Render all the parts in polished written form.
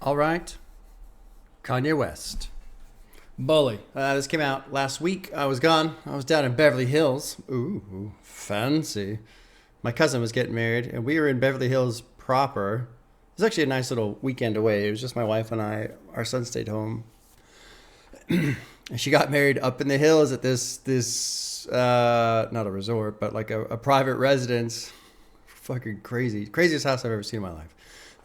All right. Kanye West. Bully. This came out last week. I was gone. I was down in Beverly Hills. Ooh, fancy. My cousin was getting married, and we were in Beverly Hills proper. It was actually a nice little weekend away. It was just my wife and I. Our son stayed home. And she got married up in the hills at this not a resort, but like a private residence. Fucking crazy. Craziest house I've ever seen in my life.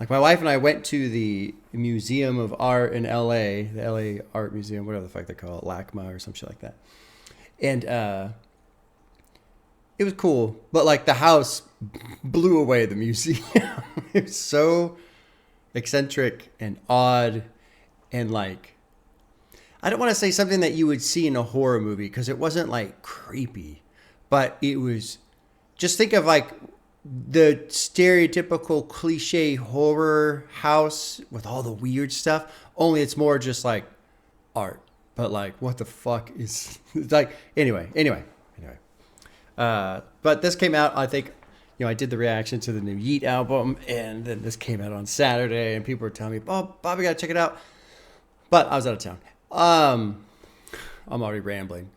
Like, my wife and I went to the Museum of Art in LA, the LA Art Museum, whatever the fuck they call it, LACMA or some shit like that. And it was cool, but like the house blew away the museum. It was so eccentric and odd and like, I don't want to say something that you would see in a horror movie because it wasn't like creepy, but it was, just think of like the stereotypical cliche horror house with all the weird stuff, only it's more just like art. But like, what the fuck is like, anyway. But this came out, I think, I did the reaction to the new Yeet album, and then this came out on Saturday, and people were telling me, oh, Bobby, gotta check it out. But I was out of town. I'm already rambling.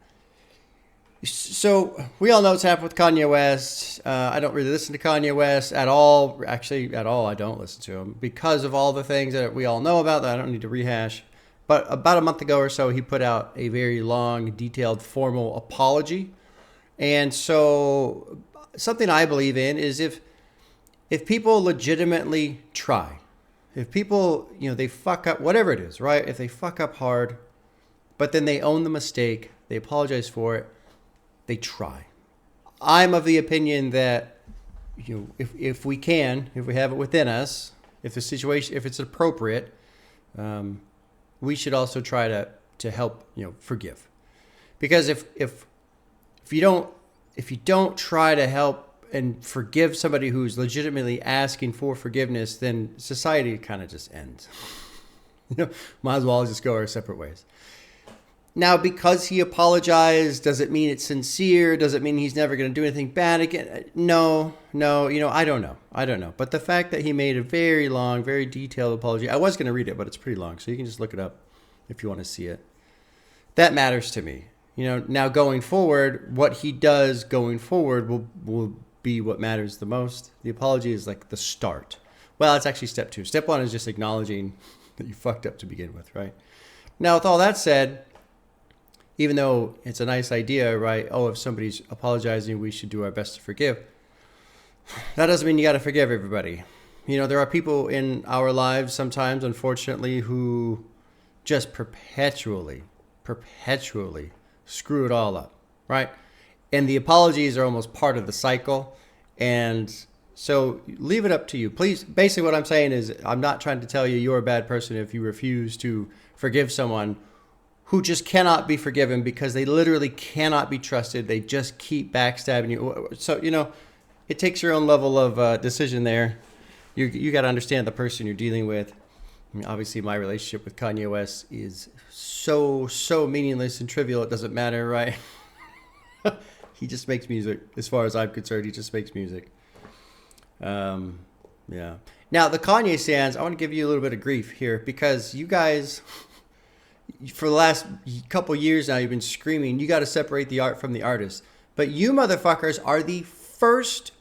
So we all know what's happened with Kanye West. I don't really listen to Kanye West at all. Actually, at all, I don't listen to him because of all the things that we all know about that I don't need to rehash. But about a month ago or so, he put out a very long, detailed, formal apology. And so something I believe in is if people legitimately try, if people, they fuck up, whatever it is, right? If they fuck up hard, but then they own the mistake, they apologize for it, they try. I'm of the opinion that, if we have it within us, if the situation, if it's appropriate, we should also try to help, forgive. Because if you don't try to help and forgive somebody who's legitimately asking for forgiveness, then society kind of just ends. Might as well just go our separate ways. Now, because he apologized, does it mean it's sincere? Does it mean he's never going to do anything bad again? No, I don't know. But the fact that he made a very long, very detailed apology, I was going to read it, but it's pretty long, so you can just look it up if you want to see it. That matters to me. Now going forward, what he does going forward will be what matters the most. The apology is like the start. Well, it's actually step 2. Step 1 is just acknowledging that you fucked up to begin with, right? Now, with all that said, even though it's a nice idea, right? Oh, if somebody's apologizing, we should do our best to forgive. That doesn't mean you got to forgive everybody. There are people in our lives sometimes, unfortunately, who just perpetually screw it all up, right? And the apologies are almost part of the cycle. And so leave it up to you. Please, basically what I'm saying is I'm not trying to tell you you're a bad person if you refuse to forgive someone who just cannot be forgiven because they literally cannot be trusted. They just keep backstabbing you. So, it takes your own level of decision there. You got to understand the person you're dealing with. I mean, obviously, my relationship with Kanye West is so meaningless and trivial. It doesn't matter, right? He just makes music. As far as I'm concerned, he just makes music. Yeah. Now, the Kanye stands, I want to give you a little bit of grief here because you guys, for the last couple years now, you've been screaming, you got to separate the art from the artist. But you motherfuckers are the first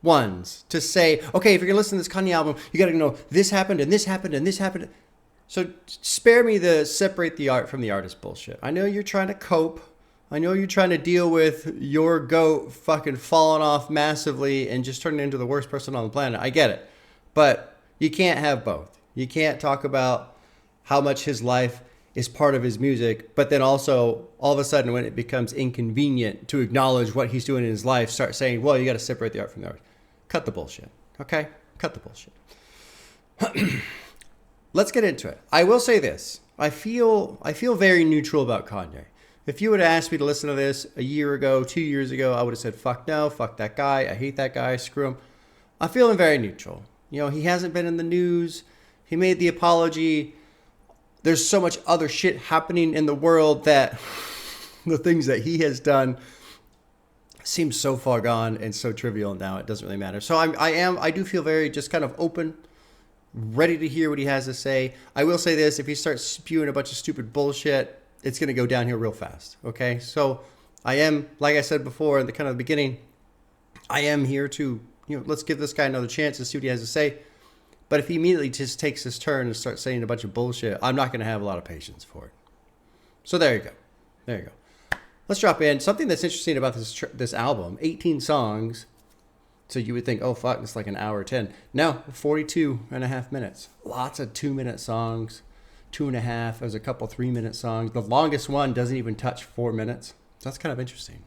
ones to say, okay, if you're going to listen to this Kanye album, you got to know this happened and this happened and this happened. So spare me the separate the art from the artist bullshit. I know you're trying to cope. I know you're trying to deal with your goat fucking falling off massively and just turning into the worst person on the planet. I get it. But you can't have both. You can't talk about how much his life is part of his music, but then also all of a sudden when it becomes inconvenient to acknowledge what he's doing in his life, start saying, well, you got to separate the art from the art. Cut the bullshit. Okay? Cut the bullshit. Let's get into it. I will say this. I feel very neutral about Kanye. If you would have asked me to listen to this a year ago, 2 years ago, I would have said, fuck no, fuck that guy. I hate that guy. Screw him. I'm feeling very neutral. He hasn't been in the news. He made the apology. There's so much other shit happening in the world that the things that he has done seem so far gone and so trivial now. It doesn't really matter. So I do feel very just kind of open, ready to hear what he has to say. I will say this, if he starts spewing a bunch of stupid bullshit, it's going to go downhill real fast. Okay. So I am, like I said before in the kind of the beginning, I am here to, let's give this guy another chance and see what he has to say. But if he immediately just takes his turn and starts saying a bunch of bullshit, I'm not going to have a lot of patience for it. So there you go. There you go. Let's drop in. Something that's interesting about this album, 18 songs. So you would think, oh, fuck, it's like an hour 10. No, 42 and a half minutes. Lots of 2-minute songs, 2.5. There's a couple 3-minute songs. The longest one doesn't even touch 4 minutes. So that's kind of interesting.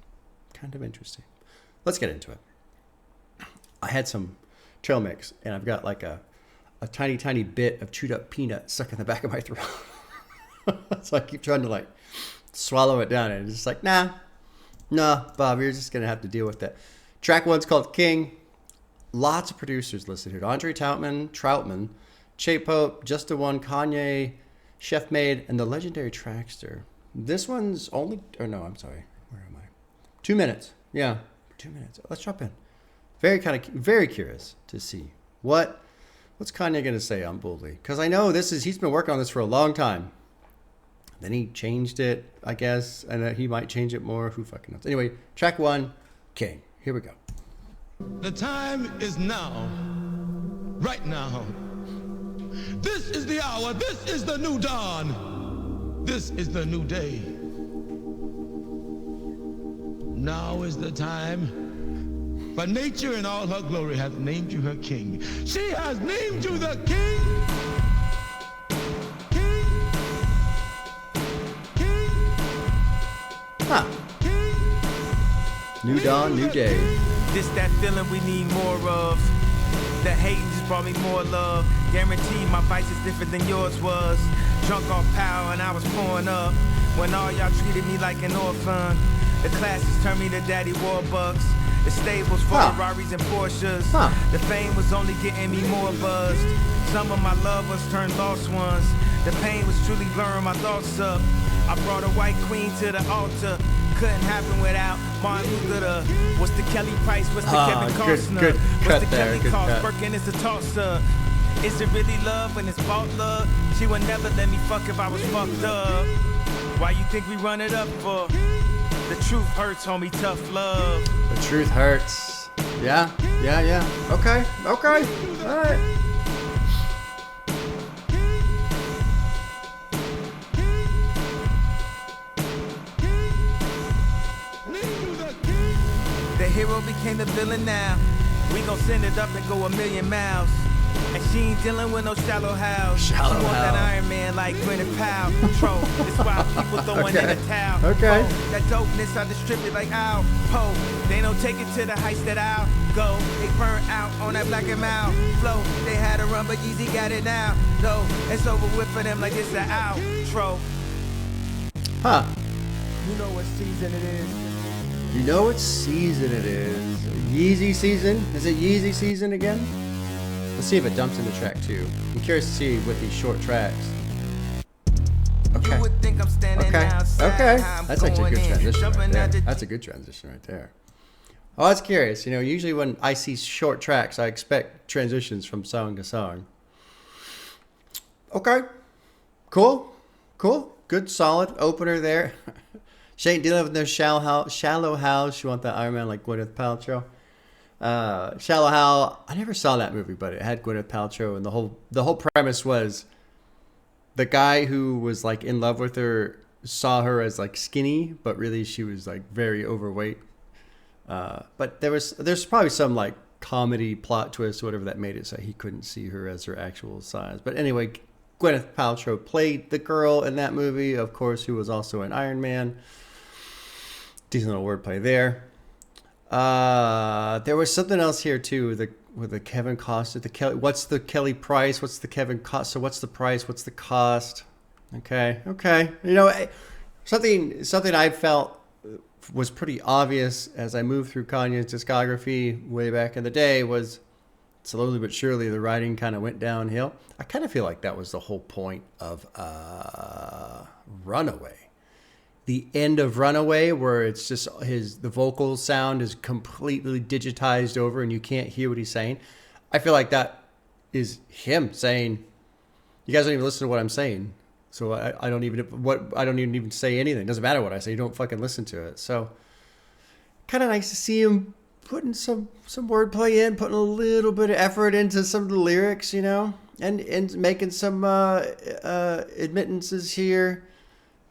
Let's get into it. I had some trail mix, and I've got like a tiny, tiny bit of chewed up peanut stuck in the back of my throat. So I keep trying to like swallow it down, and it's just like, nah, Bob, you're just going to have to deal with it. Track 1's called King. Lots of producers listed here. Andre Troutman, Che Pope, Just the One, Kanye, Chef Made, and the legendary Trackster. This one's only, where am I? 2 minutes. Yeah, 2 minutes. Let's drop in. Very curious to see what's Kanye going to say on Boldly? Because I know he's been working on this for a long time. Then he changed it, I guess, and he might change it more. Who fucking knows? Anyway, track 1, King. Here we go. The time is now. Right now. This is the hour. This is the new dawn. This is the new day. Now is the time. For nature in all her glory hath named you her king. She has named you the king. King. King. Huh. New dawn, new day. This that feeling we need more of. That hating just brought me more love. Guaranteed my vice is different than yours was. Drunk off power and I was pouring up. When all y'all treated me like an orphan. The classes turned me to Daddy Warbucks. The stables for Ferraris and Porsches. The fame was only getting me more buzzed. Some of my loved ones turned lost ones. The pain was truly blurring my thoughts up. I brought a white queen to the altar. Couldn't happen without Martin Luther. What's the Kelly Price? What's the Kevin Costner? Good What's the there, Kelly Cost? Birkin is a tosser. Is it really love when it's bought love? She would never let me fuck if I was fucked up. Why you think we run it up for? The truth hurts, homie, tough love. The truth hurts. Yeah. Okay. All right. The hero became the villain now. We gon' send it up and go 1,000,000 miles. And she ain't dealing with no shallow house. She want that Iron Man like Gwyneth Paltrow. That's why people throwing in a towel. Okay. Oh, that dopeness I distribute like Al Poe. They don't take it to the heights that I'll go. They burn out on that black and mild flow. They had to run, but Yeezy got it now. Though it's over with for them like it's an outro. Huh. You know what season it is. You know what season it is. Yeezy season? Is it Yeezy season again? Let's see if it dumps into track 2. I'm curious to see with these short tracks. Okay. You would think I'm standing outside. Okay. That's actually a good transition right there. The That's a good transition right there. Oh, that's curious. Usually when I see short tracks, I expect transitions from song to song. Okay. Cool. Good, solid opener there. She ain't dealing with no shallow house. You want that Iron Man like Gwyneth Paltrow. Shallow Hal. I never saw that movie, but it had Gwyneth Paltrow, and the whole premise was the guy who was like in love with her saw her as like skinny, but really she was like very overweight. But there's probably some like comedy plot twist or whatever that made it so he couldn't see her as her actual size. But anyway, Gwyneth Paltrow played the girl in that movie, of course, who was also in Iron Man. Decent little wordplay there. There was something else here too, with the Kevin Costner, what's the Kelly Price? What's the Kevin cost? So what's the price? What's the cost? Okay. Something I felt was pretty obvious as I moved through Kanye's discography way back in the day was slowly but surely the writing kind of went downhill. I kind of feel like that was the whole point of Runaway. The end of Runaway, where it's just the vocal sound is completely digitized over and you can't hear what he's saying. I feel like that is him saying, "You guys don't even listen to what I'm saying, so I don't even say anything. It doesn't matter what I say. You don't fucking listen to it." So kind of nice to see him putting some wordplay in, putting a little bit of effort into some of the lyrics, you know, and making some admittances here.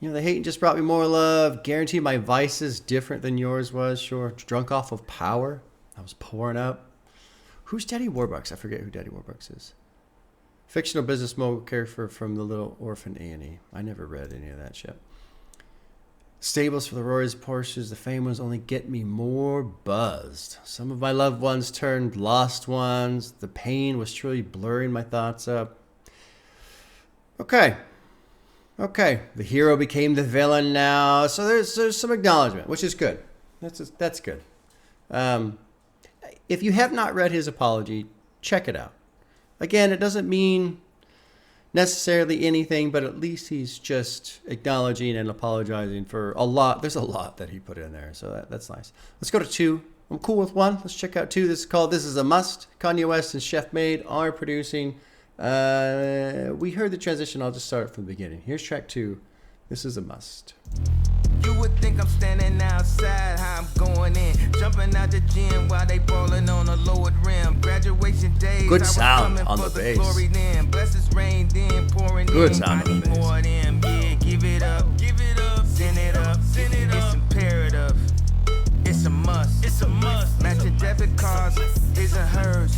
You know, the hating just brought me more love. Guarantee my vice is different than yours was. Sure. Drunk off of power. I was pouring up. Who's Daddy Warbucks? I forget who Daddy Warbucks is. Fictional business mogul character from the Little Orphan Annie. I never read any of that shit. Stables for the Roy's Porsches. The fame ones only get me more buzzed. Some of my loved ones turned lost ones. The pain was truly blurring my thoughts up. Okay. The hero became the villain now. So there's some acknowledgement, which is good. That's good. If you have not read his apology, check it out. Again, it doesn't mean necessarily anything, but at least he's just acknowledging and apologizing for a lot. There's a lot that he put in there, so that's nice. Let's go to 2. I'm cool with 1. Let's check out 2. This is called This Is a Must. Kanye West and Chef Made are producing. We heard the transition. I'll just start from the beginning. Here's track 2. This Is a Must. You would think I'm standing outside, how I'm going in. Jumping out the gym while they ballin' on a lowered rim. Graduation days, good I was sound coming on for the the bass. glory then. Blessings rain then, pouring Good in. sound I on need the bass. more of them, yeah, give it up. Send it up, it's imperative. It's a must, Matching debit cards, his and hers.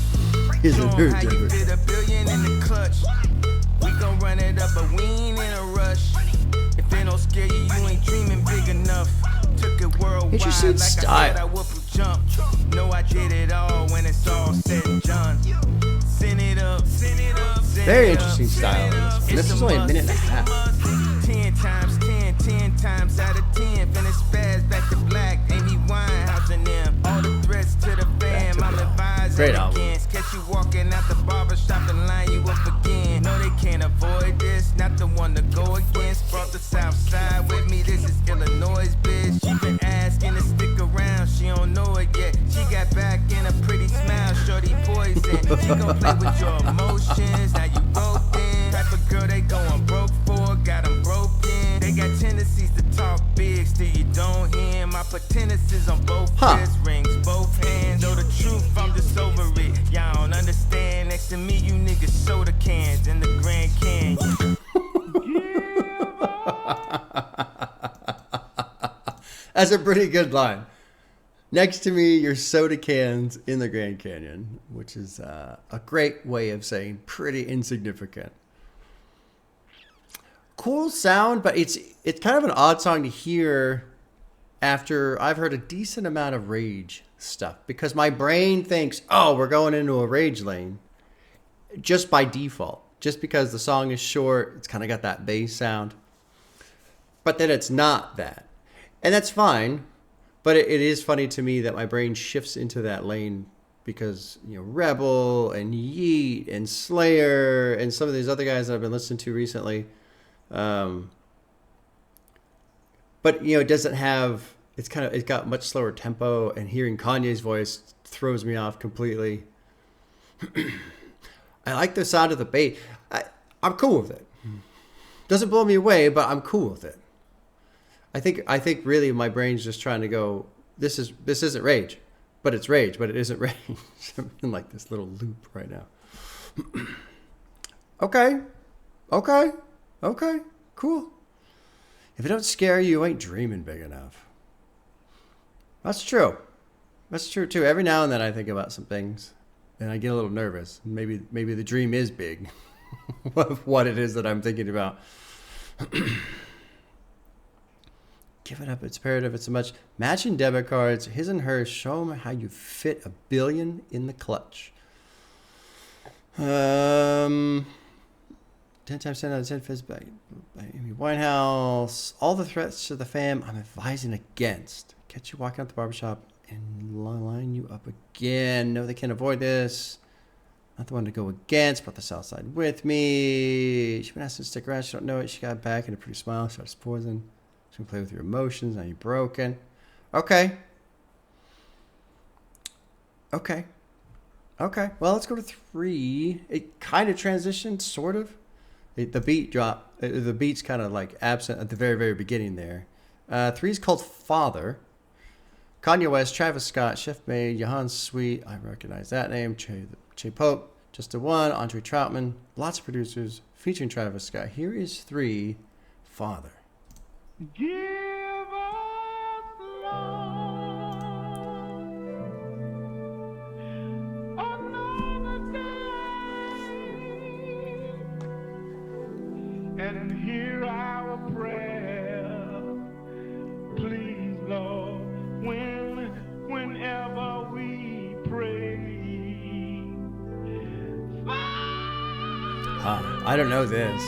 His and Show 'em hers, how you debit. fit $1 billion in the clutch. We gon' run it up, but we ain't in a rush. If it don't scare you, you ain't dreaming big enough. Took it worldwide, Interesting like style. I said, I whoop and jump. Know I did it all when it's all said and done. Send it up. Very interesting style. And this is only a minute and a half. 10 times 10, 10 times out of 10. Finish fast, back to black. Amy Winehouse and them. All the threats to the fam, I'm advising Great album. against. Catch you walking out the barbershop and line you up again. No, they can't avoid this. Not the one to go against. Brought the South Side with me. This is Illinois, bitch. She been asking to stick around. She don't know it yet. She got back in a pretty smile. Shorty poison. She gon' play with your emotions. Now you roped in. Type of girl they going broke for. Got them broken. They got tendencies to talk big. Still you don't hear. My tendencies on both wrist rings, both hands. Know the truth, I'm just over it. Y'all don't understand. Next to me, you niggas soda cans in the Grand Canyon. That's a pretty good line. Next to me, your soda cans in the Grand Canyon, which is a great way of saying pretty insignificant. Cool sound, but it's kind of an odd song to hear after I've heard a decent amount of rage stuff, because my brain thinks, oh, we're going into a rage lane just by default, just because the song is short. It's kind of got that bass sound, but then it's not that, and that's fine. But it is funny to me that my brain shifts into that lane because, you know, Rebel and Yeet and Slayer and some of these other guys that I've been listening to recently. But, you know, it doesn't have, it's got much slower tempo, and hearing Kanye's voice throws me off completely. I like the sound of the bass. I'm cool with it. Doesn't blow me away, but I'm cool with it. I think really my brain's just trying to go, this isn't rage, but it's rage, but it isn't rage. I'm in like this little loop right now. Okay, cool. If it don't scare you, you ain't dreaming big enough. That's true. That's true too. Every now and then I think about some things and I get a little nervous. Maybe the dream is big of what it is that I'm thinking about. Give it up. It's imperative. It's a much. Matching debit cards, his and hers. Show them how you fit $1 billion in the clutch. 10 times 10 out of 10 fits by Amy Winehouse. All the threats to the fam I'm advising against. Catch you walking out the barbershop and line you up again. No, they can't avoid this. Not the one to go against. Brought the South Side with me. She's been asked to stick around. She don't know it. She got back in a pretty smile. She starts poison. She's going to play with your emotions. Now you're broken. Okay. Okay, well, let's go to 3. It kind of transitioned, sort of. The beat drop. The beat's kind of like absent at the very, very beginning there. 3 is called Father. Kanye West, Travis Scott, Chef May, Johan Sweet. I recognize that name. Che Pope, Just the One, Andre Troutman. Lots of producers featuring Travis Scott. Here is 3, Father. Give us love another day and hear our prayer. Please, Lord, whenever we pray. I don't know this.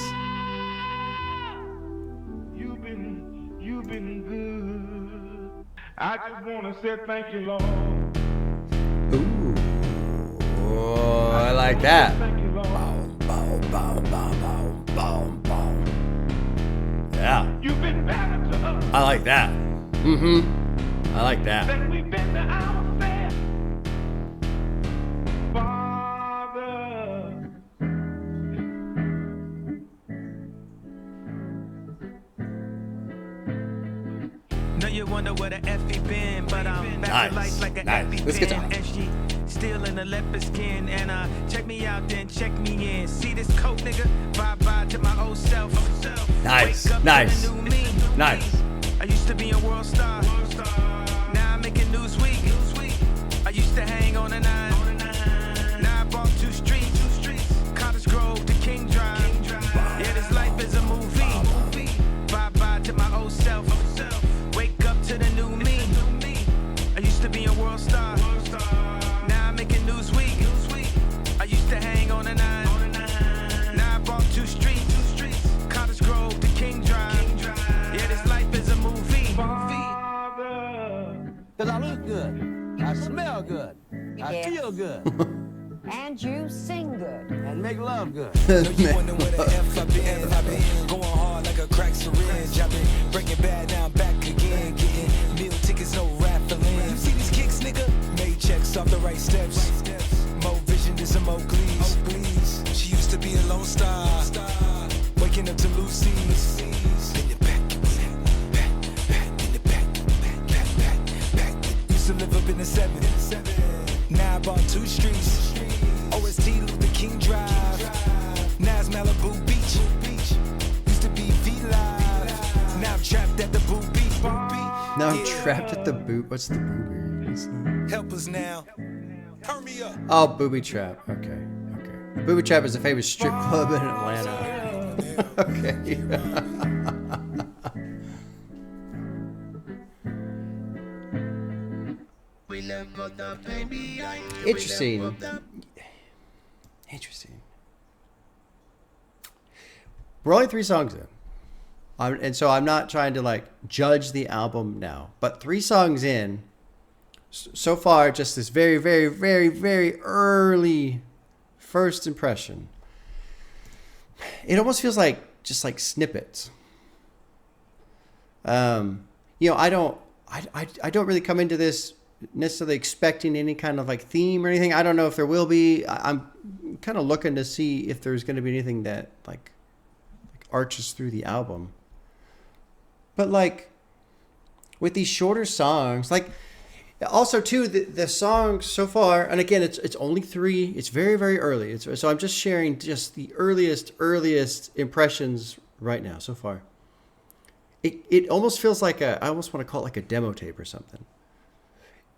You've been good. I just want to say thank you, Lord. Ooh. Oh, I like that. Thank you, Lord. Boom, boom, boom, boom, boom, boom, boom. Yeah, You've been better to us I like that. Mm-hmm. I like that. than we've been to ourselves. Father, Know you wonder where the F he been, but I'm back Nice, to life like an nice. EpiPen. This guitar. And she still in the leopard skin. And check me out, then check me in. See this coat, nigga? Bye-bye to my old self. Nice, Wake up to nice, the new me. nice. I used to be a world star. Now I'm making Newsweek. I used to hang on the 9. Now I bought 2 streets. Cottage Grove to King Drive. Yeah, this life is a movie. Bye-bye to my old self. Wake up to the new me. I used to be a world star. Now I'm making Newsweek. I used to hang on the 9. Now I bought 2 streets. Cottage Grove to King Drive. Yeah, this life is a movie. Father, Cause I look good, I smell good, I Yes. feel good, And you sing good. and make love good. You wonder where the F I been. I been going hard like a crack syringe. I been breaking bad, now I'm back again. Getting meal tickets, no raffling. You see these kicks, nigga? Made checks off the right steps. More vision than some Oakleys. She used to be a lone star. Waking up to Lucy's. In the back, in the back. Used to live up in the 7. Now I bought 2 streets. OST Luther King Drive. Now it's Malibu Beach. Used to be V-Live. Now I'm trapped at the Boo Beach. Now I'm trapped at the boot. What's the booby? What's that? Help us now. Turn me up. Oh, Booby Trap. Okay. Booby Trap is a famous strip club in Atlanta. Okay. Interesting. We're only 3 songs in. And so I'm not trying to like judge the album now. But 3 songs in, so far, just this very, very, very, very early first impression. It almost feels like just like snippets. I don't really come into this necessarily expecting any kind of like theme or anything. I don't know if there will be. I'm kind of looking to see if there's going to be anything that like arches through the album. But like with these shorter songs, like also too the songs so far, and again it's only 3. It's very, very early. So I'm just sharing just the earliest impressions right now so far. It almost feels like I almost want to call it like a demo tape or something.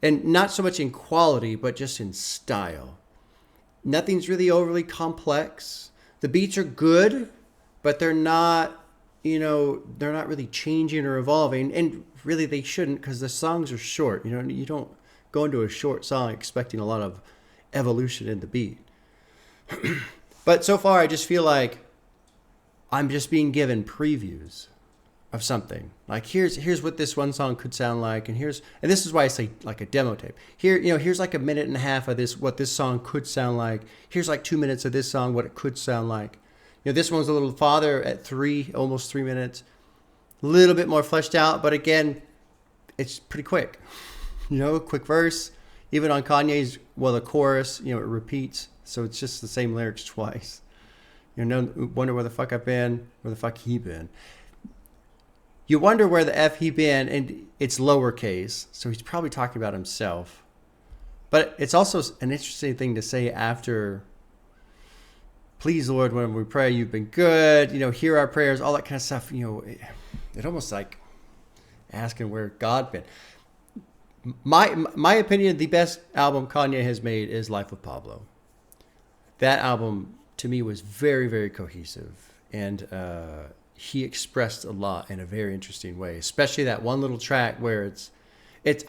And not so much in quality, but just in style. Nothing's really overly complex. The beats are good, but they're not, they're not really changing or evolving. And really they shouldn't, because the songs are short. You don't go into a short song expecting a lot of evolution in the beat. But so far, I just feel like I'm just being given previews of something. Like here's what this one song could sound like, and this is why I say like a demo tape. Here's like a minute and a half of this, what this song could sound like. Here's like 2 minutes of this song, what it could sound like. This one's a little farther at almost 3 minutes. A little bit more fleshed out, but again, it's pretty quick. Quick verse. Even on Kanye's, well, the chorus, it repeats. So it's just the same lyrics twice. Wonder where the fuck I've been, where the fuck he been. You wonder where the F he been, and it's lowercase. So he's probably talking about himself. But it's also an interesting thing to say after, please, Lord, when we pray, you've been good, hear our prayers, all that kind of stuff. It almost like asking where God been. My opinion, the best album Kanye has made is Life of Pablo. That album, to me, was very, very cohesive. And he expressed a lot in a very interesting way, especially that one little track where it's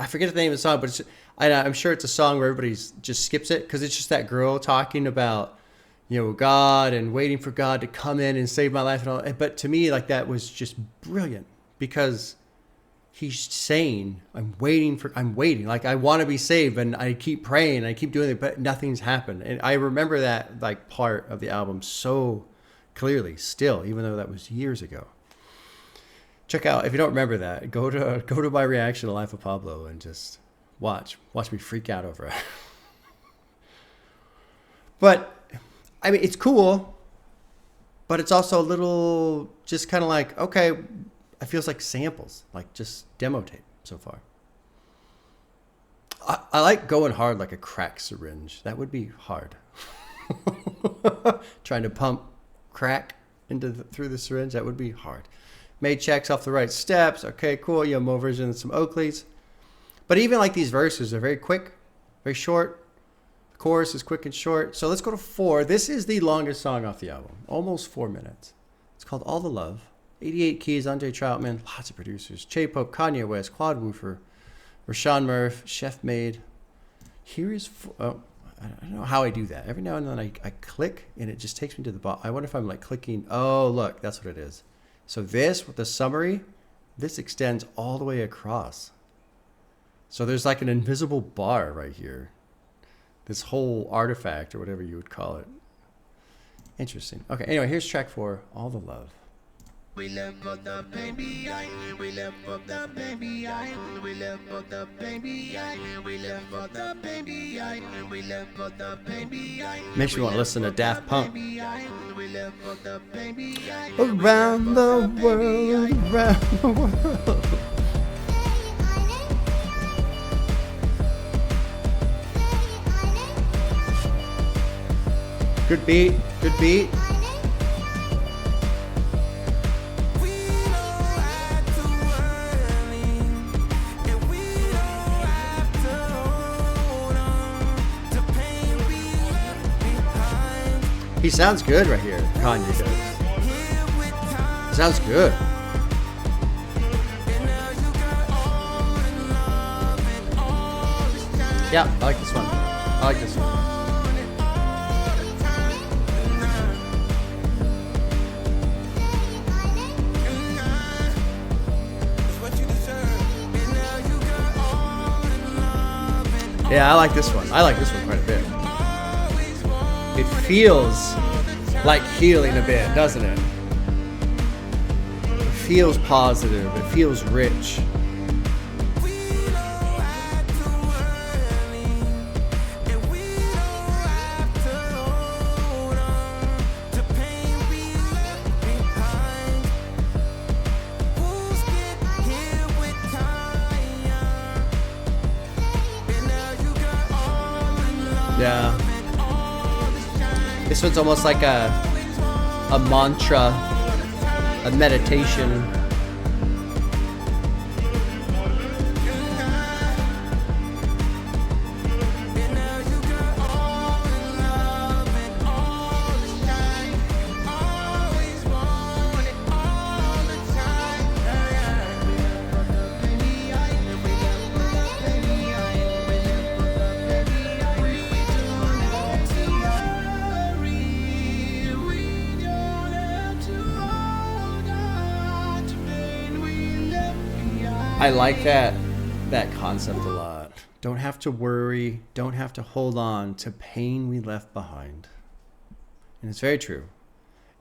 I forget the name of the song, but I'm sure it's a song where everybody just skips it because it's just that girl talking about, God and waiting for God to come in and save my life and all. But to me, like, that was just brilliant because he's saying, I'm waiting. Like, I want to be saved and I keep praying and I keep doing it, but nothing's happened. And I remember that like part of the album so clearly still, even though that was years ago. Check out, if you don't remember that, go to my reaction to Life of Pablo and just watch me freak out over it. But I mean, it's cool, but it's also a little just kind of like, okay, it feels like samples, like just demo tape so far. I like going hard like a crack syringe. That would be hard. Trying to pump crack through the syringe, that would be hard. Made checks off the right steps. Okay, cool. Mo version and some Oakleys. But even like these verses are very quick, very short. The chorus is quick and short. So let's go to 4. This is the longest song off the album. Almost 4 minutes. It's called All the Love. 88 keys, Andre Troutman, lots of producers. Che Pope, Kanye West, Claude Woofer, Rashawn Murph, Chef Made. Here is... I don't know how I do that. Every now and then I click and it just takes me to the bottom. I wonder if I'm like clicking... Oh, look, that's what it is. So this, with the summary, this extends all the way across. So there's like an invisible bar right here. This whole artifact, or whatever you would call it. Interesting. Okay, anyway, here's track 4, All the Love. We left for the baby, we left for the baby, we left for the baby, we left for the baby, we left for the baby. Makes me want to listen to Daft Punk. We left for the baby, around the world, around the world. Good beat, good beat. He sounds good right here, Kanye does. Sounds good. Yeah, I like this one. I like this one. Yeah, I like this one. I like this one quite a bit. It feels like healing a bit, doesn't it? It feels positive. It feels rich. Yeah. This one's almost like a mantra, a meditation. I like that concept a lot. Don't have to worry, don't have to hold on to pain we left behind. And it's very true.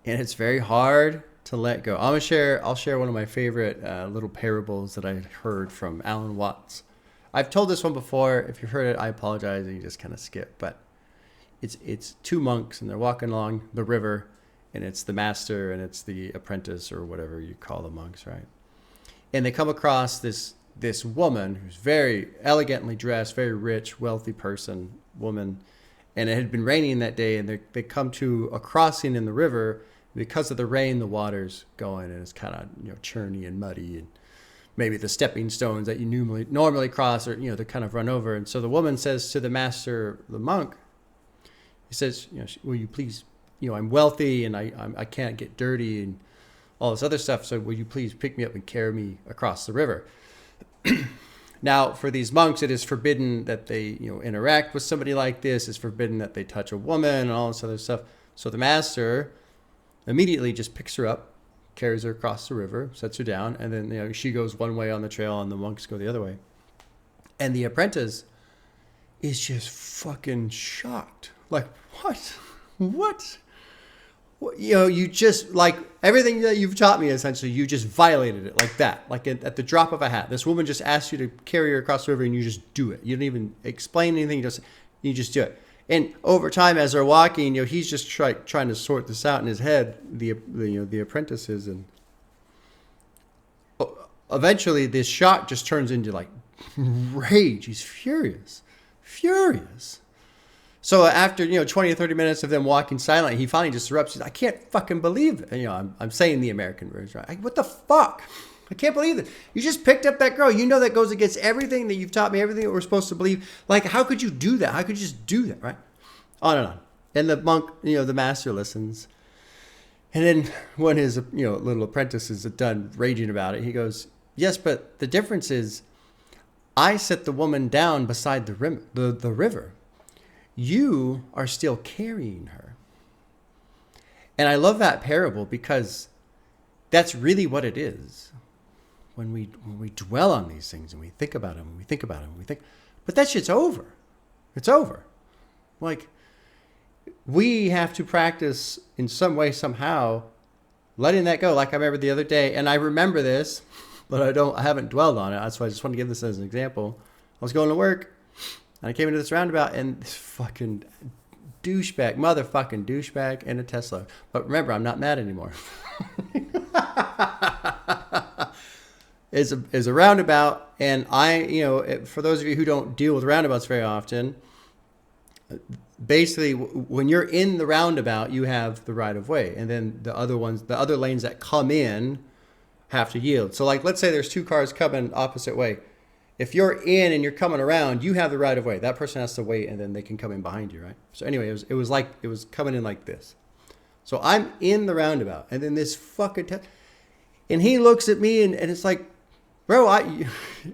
And it's very hard to let go. I'll share one of my favorite little parables that I heard from Alan Watts. I've told this one before. If you've heard it, I apologize. And you just kind of skip. But it's two monks, and they're walking along the river, and it's the master and it's the apprentice, or whatever you call the monks, right? And they come across this woman who's very elegantly dressed, very rich, wealthy woman. And it had been raining that day, and they come to a crossing in the river. Because of the rain, the water's going, and it's kind of, churny and muddy, and maybe the stepping stones that you normally cross, or they're kind of run over. And so the woman says to the master, the monk, he says, will you please, I'm wealthy and I can't get dirty and all this other stuff. So will you please pick me up and carry me across the river? Now, for these monks, it is forbidden that they, interact with somebody like this. It's forbidden that they touch a woman and all this other stuff. So the master immediately just picks her up, carries her across the river, sets her down, and then she goes one way on the trail and the monks go the other way. And the apprentice is just fucking shocked. Like, what? You just, like, everything that you've taught me, essentially, you just violated it like that. Like, at the drop of a hat. This woman just asked you to carry her across the river, and you just do it. You don't even explain anything. You just do it. And over time, as they're walking, he's just trying to sort this out in his head, the apprentices. And eventually, this shock just turns into, like, rage. He's furious. So after, 20 or 30 minutes of them walking silently, he finally just erupts. He's like, I can't fucking believe it. And, I'm saying the American version, right? What the fuck? I can't believe it. You just picked up that girl. That goes against everything that you've taught me, everything that we're supposed to believe. Like, how could you do that? How could you just do that, right? On and on. And the monk, the master listens. And then when his, little apprentice is done raging about it, he goes, yes, but the difference is I set the woman down beside the river. You are still carrying her. And I love that parable because that's really what it is. When we dwell on these things and we think about them, but that shit's over. It's over. Like, we have to practice in some way, somehow, letting that go. Like I remember the other day, and I remember this, but I haven't dwelled on it. That's why I just want to give this as an example. I was going to work, and I came into this roundabout, and this fucking motherfucking douchebag in a Tesla. But remember, I'm not mad anymore. Is a roundabout, and for those of you who don't deal with roundabouts very often, basically when you're in the roundabout, you have the right of way, and then the other lanes that come in have to yield. So, like, let's say there's two cars coming opposite way. If you're in and you're coming around, you have the right of way. That person has to wait, and then they can come in behind you, right? So anyway, it was coming in like this. So I'm in the roundabout, and then this fucking and he looks at me, and it's like, bro,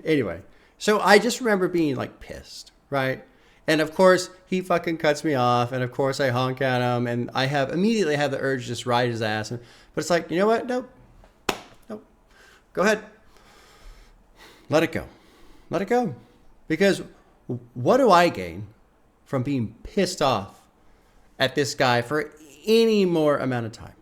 anyway. So I just remember being, like, pissed, right? And of course, he fucking cuts me off, and of course I honk at him, and I immediately have the urge to just ride his ass. But it's like, you know what? Nope. Go ahead. Let it go. Because what do I gain from being pissed off at this guy for any more amount of time?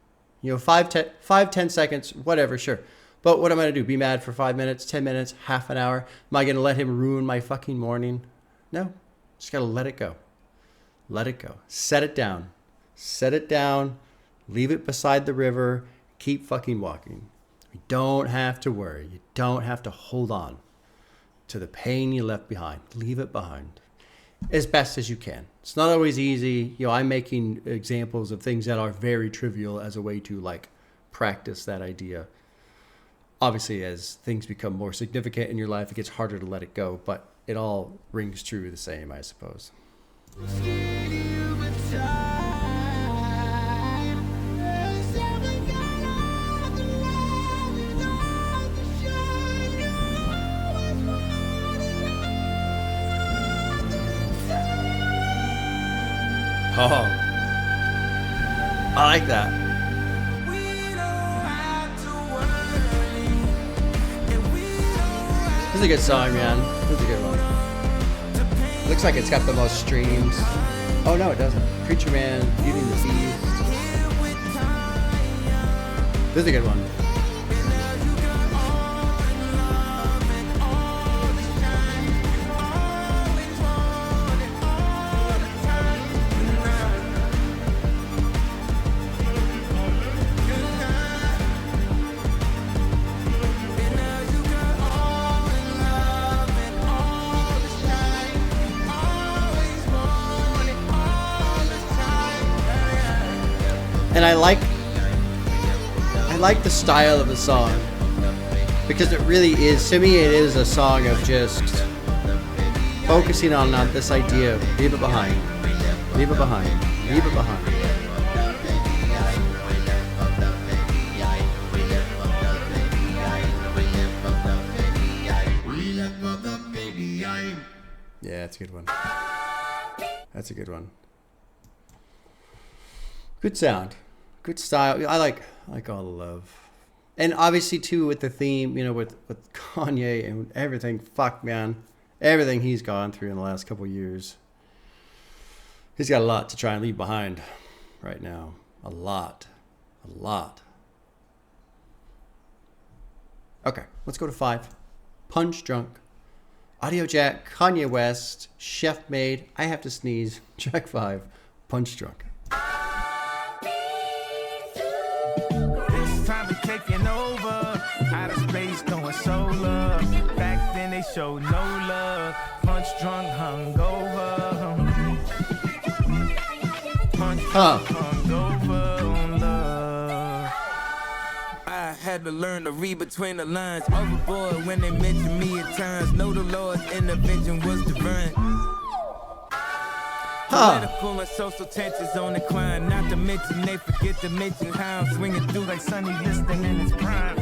5-10 seconds, whatever, sure. But what am I going to do? Be mad for 5 minutes, 10 minutes, half an hour? Am I going to let him ruin my fucking morning? No. Just got to let it go. Let it go. Set it down. Leave it beside the river. Keep fucking walking. You don't have to worry. You don't have to hold on to the pain you left behind. Leave it behind as best as you can. It's not always easy. I'm making examples of things that are very trivial as a way to, like, practice that idea. Obviously, as things become more significant in your life, it gets harder to let it go, but it all rings true the same, I suppose. Oh, I like that. This is a good song, man. This is a good one. Looks like it's got the most streams. Oh, no, it doesn't. Preacher Man, Beauty and the Beast. This is a good one. And I like the style of the song because it really is, to me, it is a song of just focusing on this idea of leave it behind, leave it behind, leave it behind. Yeah, that's a good one. That's a good one. Good sound, good style. I like all the love, and obviously too with the theme, you know, with Kanye and everything. Fuck, man, everything he's gone through in the last couple of years. He's got a lot to try and leave behind right now. A lot. Okay, let's go to 5. Punch Drunk. Audio Jack, Kanye West, Chef Made, I Have to Sneeze, track 5, Punch Drunk. This time we taking over. Out of space going solar. Back then they showed no love. Punch drunk, hungover. Punch drunk, hungover on love. I had to learn to read between the lines. Overboard when they mentioned me at times. Know the Lord's intervention was divine. Political and social tensions on the climb. Not to mention they forget to mention how I'm swinging through like Sonny Liston in his prime.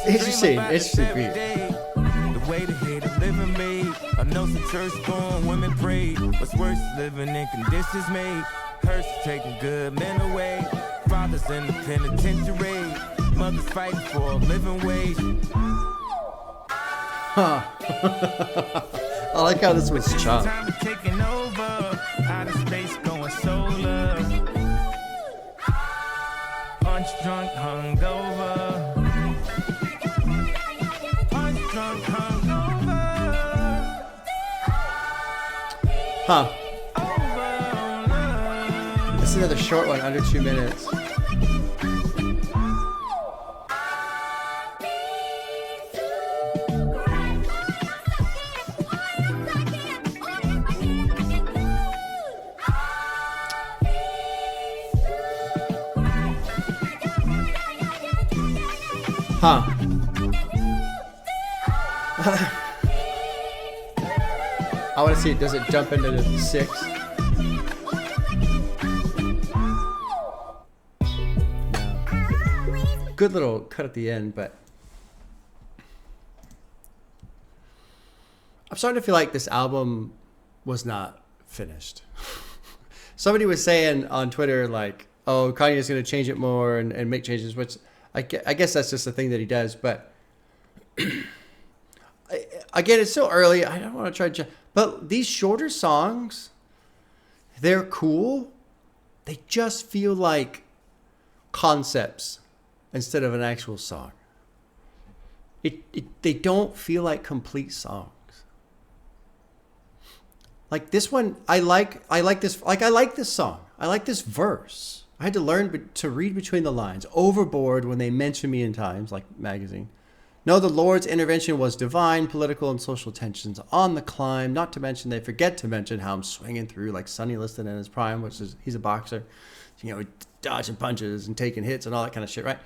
Interesting beat. The way the hater living made. I know some church going women pray. What's worse is living in conditions made. Hearse taking good men away. Fathers in the penitentiary. Mothers fighting for a living wage. I like how this was chopped. Time taking over. Out of space going solar. Punch drunk, hungover. Punch drunk, hungover. Huh. This is another short one, under 2 minutes. Huh. I want to see it. Does it jump into the 6? No. Good little cut at the end, but I'm starting to feel like this album was not finished. Somebody was saying on Twitter, like, oh, Kanye's going to change it more and make changes, which I guess that's just a thing that he does. But again, it's so early. I don't want to try to... But these shorter songs, they're cool. They just feel like concepts instead of an actual song. They don't feel like complete songs. Like this one, I like this. Like I like this song. I like this verse. I had to learn to read between the lines. Overboard when they mention me in Times, like magazine. No, the Lord's intervention was divine. Political and social tensions on the climb. Not to mention, they forget to mention how I'm swinging through like Sonny Liston in his prime, which is he's a boxer, you know, dodging punches and taking hits and all that kind of shit, right?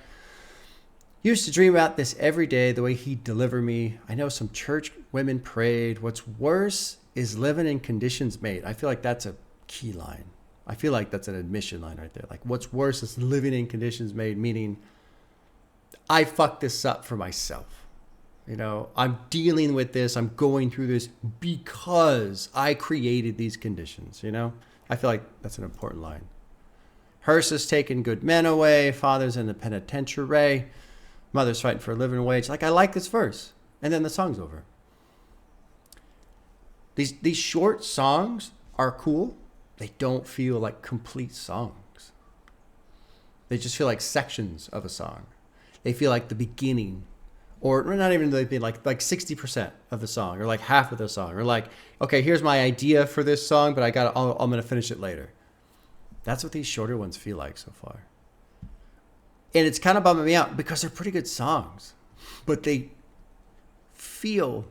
Used to dream about this every day, the way he'd deliver me. I know some church women prayed. What's worse is living in conditions made. I feel like that's a key line. I feel like that's an admission line right there. Like, what's worse is living in conditions made, meaning I fucked this up for myself. You know, I'm dealing with this. I'm going through this because I created these conditions, you know? I feel like that's an important line. Hearse has taken good men away. Father's in the penitentiary. Mother's fighting for a living wage. Like, I like this verse. And then the song's over. These short songs are cool. They don't feel like complete songs. They just feel like sections of a song. They feel like the beginning, or not even like 60% of the song, or like half of the song, or like, okay, here's my idea for this song, but I'm gonna finish it later. That's what these shorter ones feel like so far. And it's kind of bumming me out because they're pretty good songs, but they feel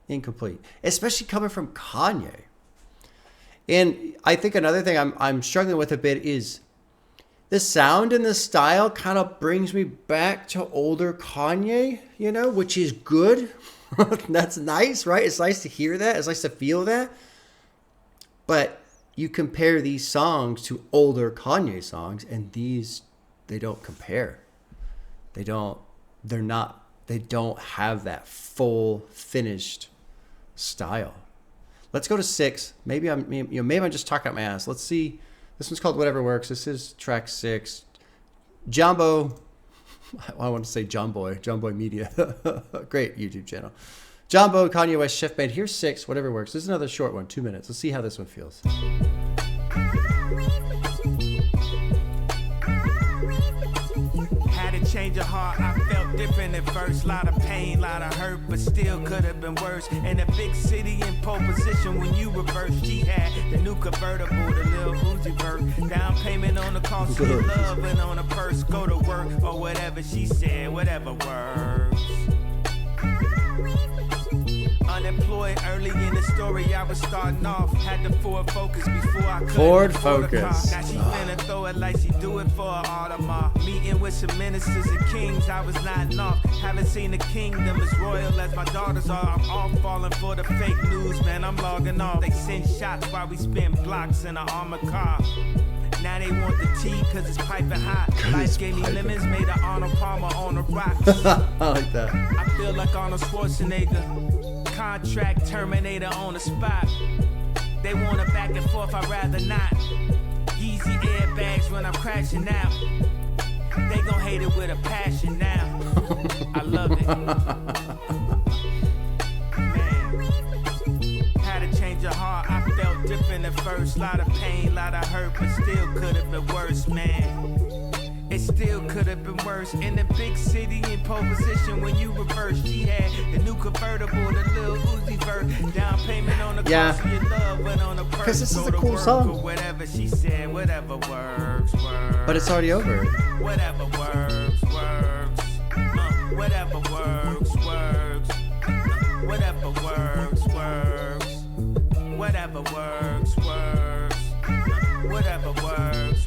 incomplete, especially coming from Kanye. And I think another thing I'm struggling with a bit is the sound and the style kind of brings me back to older Kanye, you know, which is good. That's nice, right? It's nice to hear that. It's nice to feel that. But you compare these songs to older Kanye songs, and these, they don't compare. They don't have that full finished style. Let's go to 6. Maybe I'm just talking out my ass. Let's see. This one's called Whatever Works. This is track 6. Jumbo. I want to say John Boy Media. Great YouTube channel. Jumbo, Kanye West, Chef Made. Here's 6. Whatever Works. This is another short one. 2 minutes. Let's see how this one feels. Had to change of heart, I felt different at first. Lot of pain, lot of hurt, but still could have been worse. In a big city in pole position when you reverse. She had the new convertible, the little Uzi Vert. Down payment on the cost of your love and on a purse. Go to work or whatever she said, whatever works. Unemployed early in the story, I was starting off. Had the Ford Focus before I could. Ford afford a car. Focus. Now she finna throw it like she do it for an Audemars. Meeting with some ministers and kings, I was nodding off. Haven't seen the kingdom as royal as my daughters are. I'm all falling for the fake news, man. I'm logging off. They send shots while we spin blocks in an armored car. Now they want the tea cause it's piping hot. Life gave me lemons, made an Arnold Palmer on the rocks. I like that. I feel like Arnold Schwarzenegger. Contract terminator on the spot. They want it back and forth, I'd rather not. Yeezy airbags when I'm crashing out. They gon' hate it with a passion now. I love it. Man. Had to change your heart, I felt different at first. Lot of pain, lot of hurt, but still could have been worse, man. It still could have been worse. In the big city in pole position when you reverse. She had the new convertible, the little Uzi Vert. Down payment on the cost of your love, went on a purse. Because this is Go a to cool work song. or whatever she said, whatever works. But it's already over. Whatever works. Whatever works. Whatever works. Whatever works. Whatever works.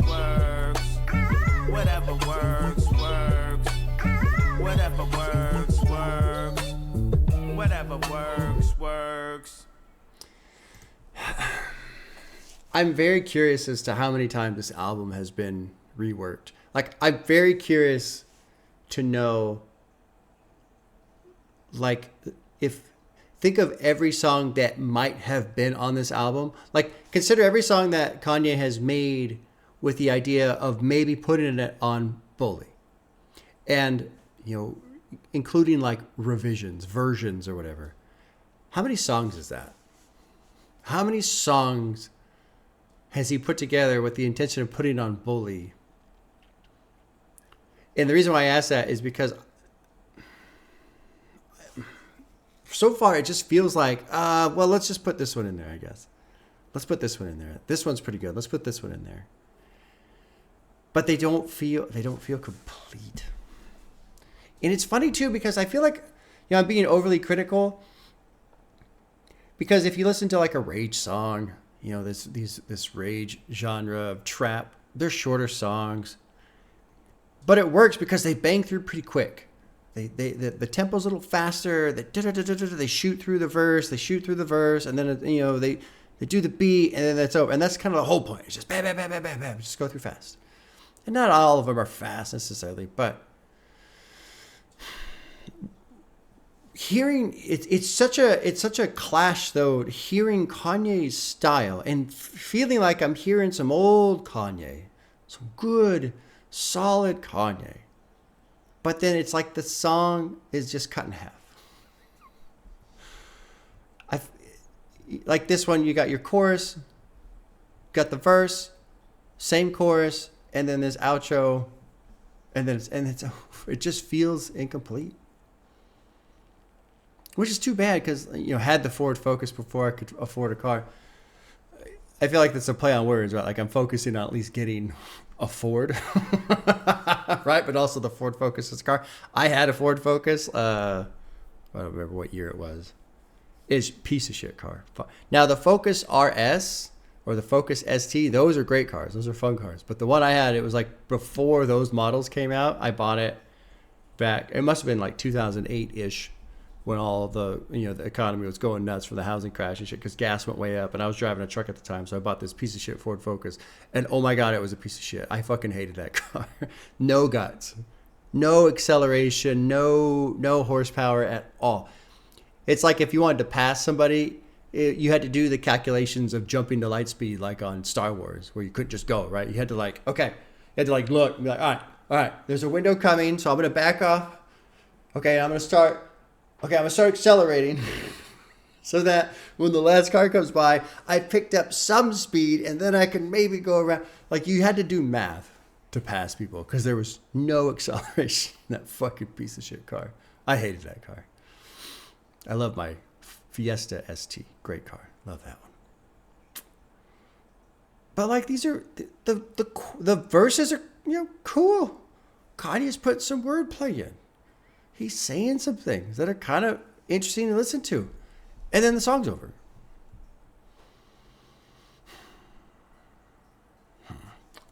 Whatever works. Whatever works. Whatever works. I'm very curious as to how many times this album has been reworked. Like, I'm very curious to know, like, think of every song that might have been on this album. Like, consider every song that Kanye has made with the idea of maybe putting it on Bully. And, you know, including like revisions, versions or whatever. How many songs is that? How many songs has he put together with the intention of putting on Bully? And the reason why I ask that is because so far it just feels like, well, let's just put this one in there, I guess. Let's put this one in there. This one's pretty good. Let's put this one in there. But they don't feel complete. And it's funny too, because I feel like, you know, I'm being overly critical. Because if you listen to like a rage song, you know, this rage genre of trap, they're shorter songs. But it works because they bang through pretty quick. The tempo's a little faster. They shoot through the verse, and then, you know, they do the beat, and then that's over. And that's kind of the whole point. It's just bam, bam, bam, bam, bam, bam. Just go through fast. And not all of them are fast necessarily, but hearing it's such a clash though, hearing Kanye's style and feeling like I'm hearing some old Kanye, some good, solid Kanye. But then it's like the song is just cut in half. Like this one, you got your chorus, got the verse, same chorus, and then this outro, and then it just feels incomplete, which is too bad because, you know, had the Ford Focus before I could afford a car. I feel like that's a play on words, right? Like I'm focusing on at least getting a Ford, right? But also the Ford Focus is a car. I had a Ford Focus. I don't remember what year it was. It's a piece of shit car. Now the Focus RS, or the Focus ST. Those are great cars. Those are fun cars. But the one I had, it was like before those models came out. I bought it back. It must have been like 2008-ish when all the, the economy was going nuts for the housing crash and shit because gas went way up. And I was driving a truck at the time. So I bought this piece of shit Ford Focus. And oh my God, it was a piece of shit. I fucking hated that car. No guts. No acceleration. No horsepower at all. It's like if you wanted to pass somebody, you had to do the calculations of jumping to light speed like on Star Wars where you couldn't just go, right? You had to look, and be like, all right, there's a window coming, so I'm going to back off. Okay, I'm going to start accelerating so that when the last car comes by, I picked up some speed and then I can maybe go around. Like you had to do math to pass people because there was no acceleration in that fucking piece of shit car. I hated that car. I love my Fiesta ST. Great car. Love that one. But like these are the verses are cool. Kanye's put some wordplay in. He's saying some things that are kind of interesting to listen to. And then the song's over.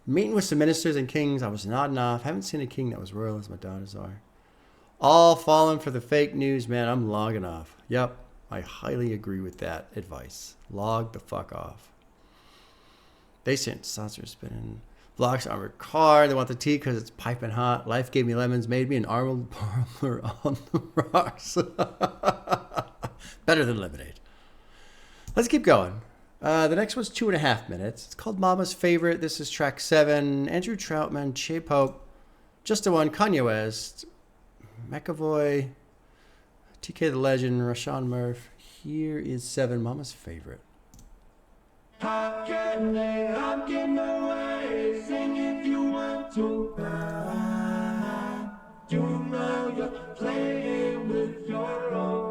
Meeting with some ministers and kings, I was nodding off. Haven't seen a king that was royal as my daughters are. All falling for the fake news, man. I'm logging off. Yep. I highly agree with that advice. Log the fuck off. They sent saucer spinning. Vlogs armored car. They want the tea because it's piping hot. Life gave me lemons, made me an armored parlor on the rocks. Better than lemonade. Let's keep going. The next one's 2.5 minutes. It's called Mama's Favorite. This is track 7. Andrew Troutman, Che Pope, Just the One, Kanye West, McAvoy, TK the Legend, Rashawn Murph. Here is 7, Mama's Favorite. How can away? Sing if you want to. You know you're playing with your own.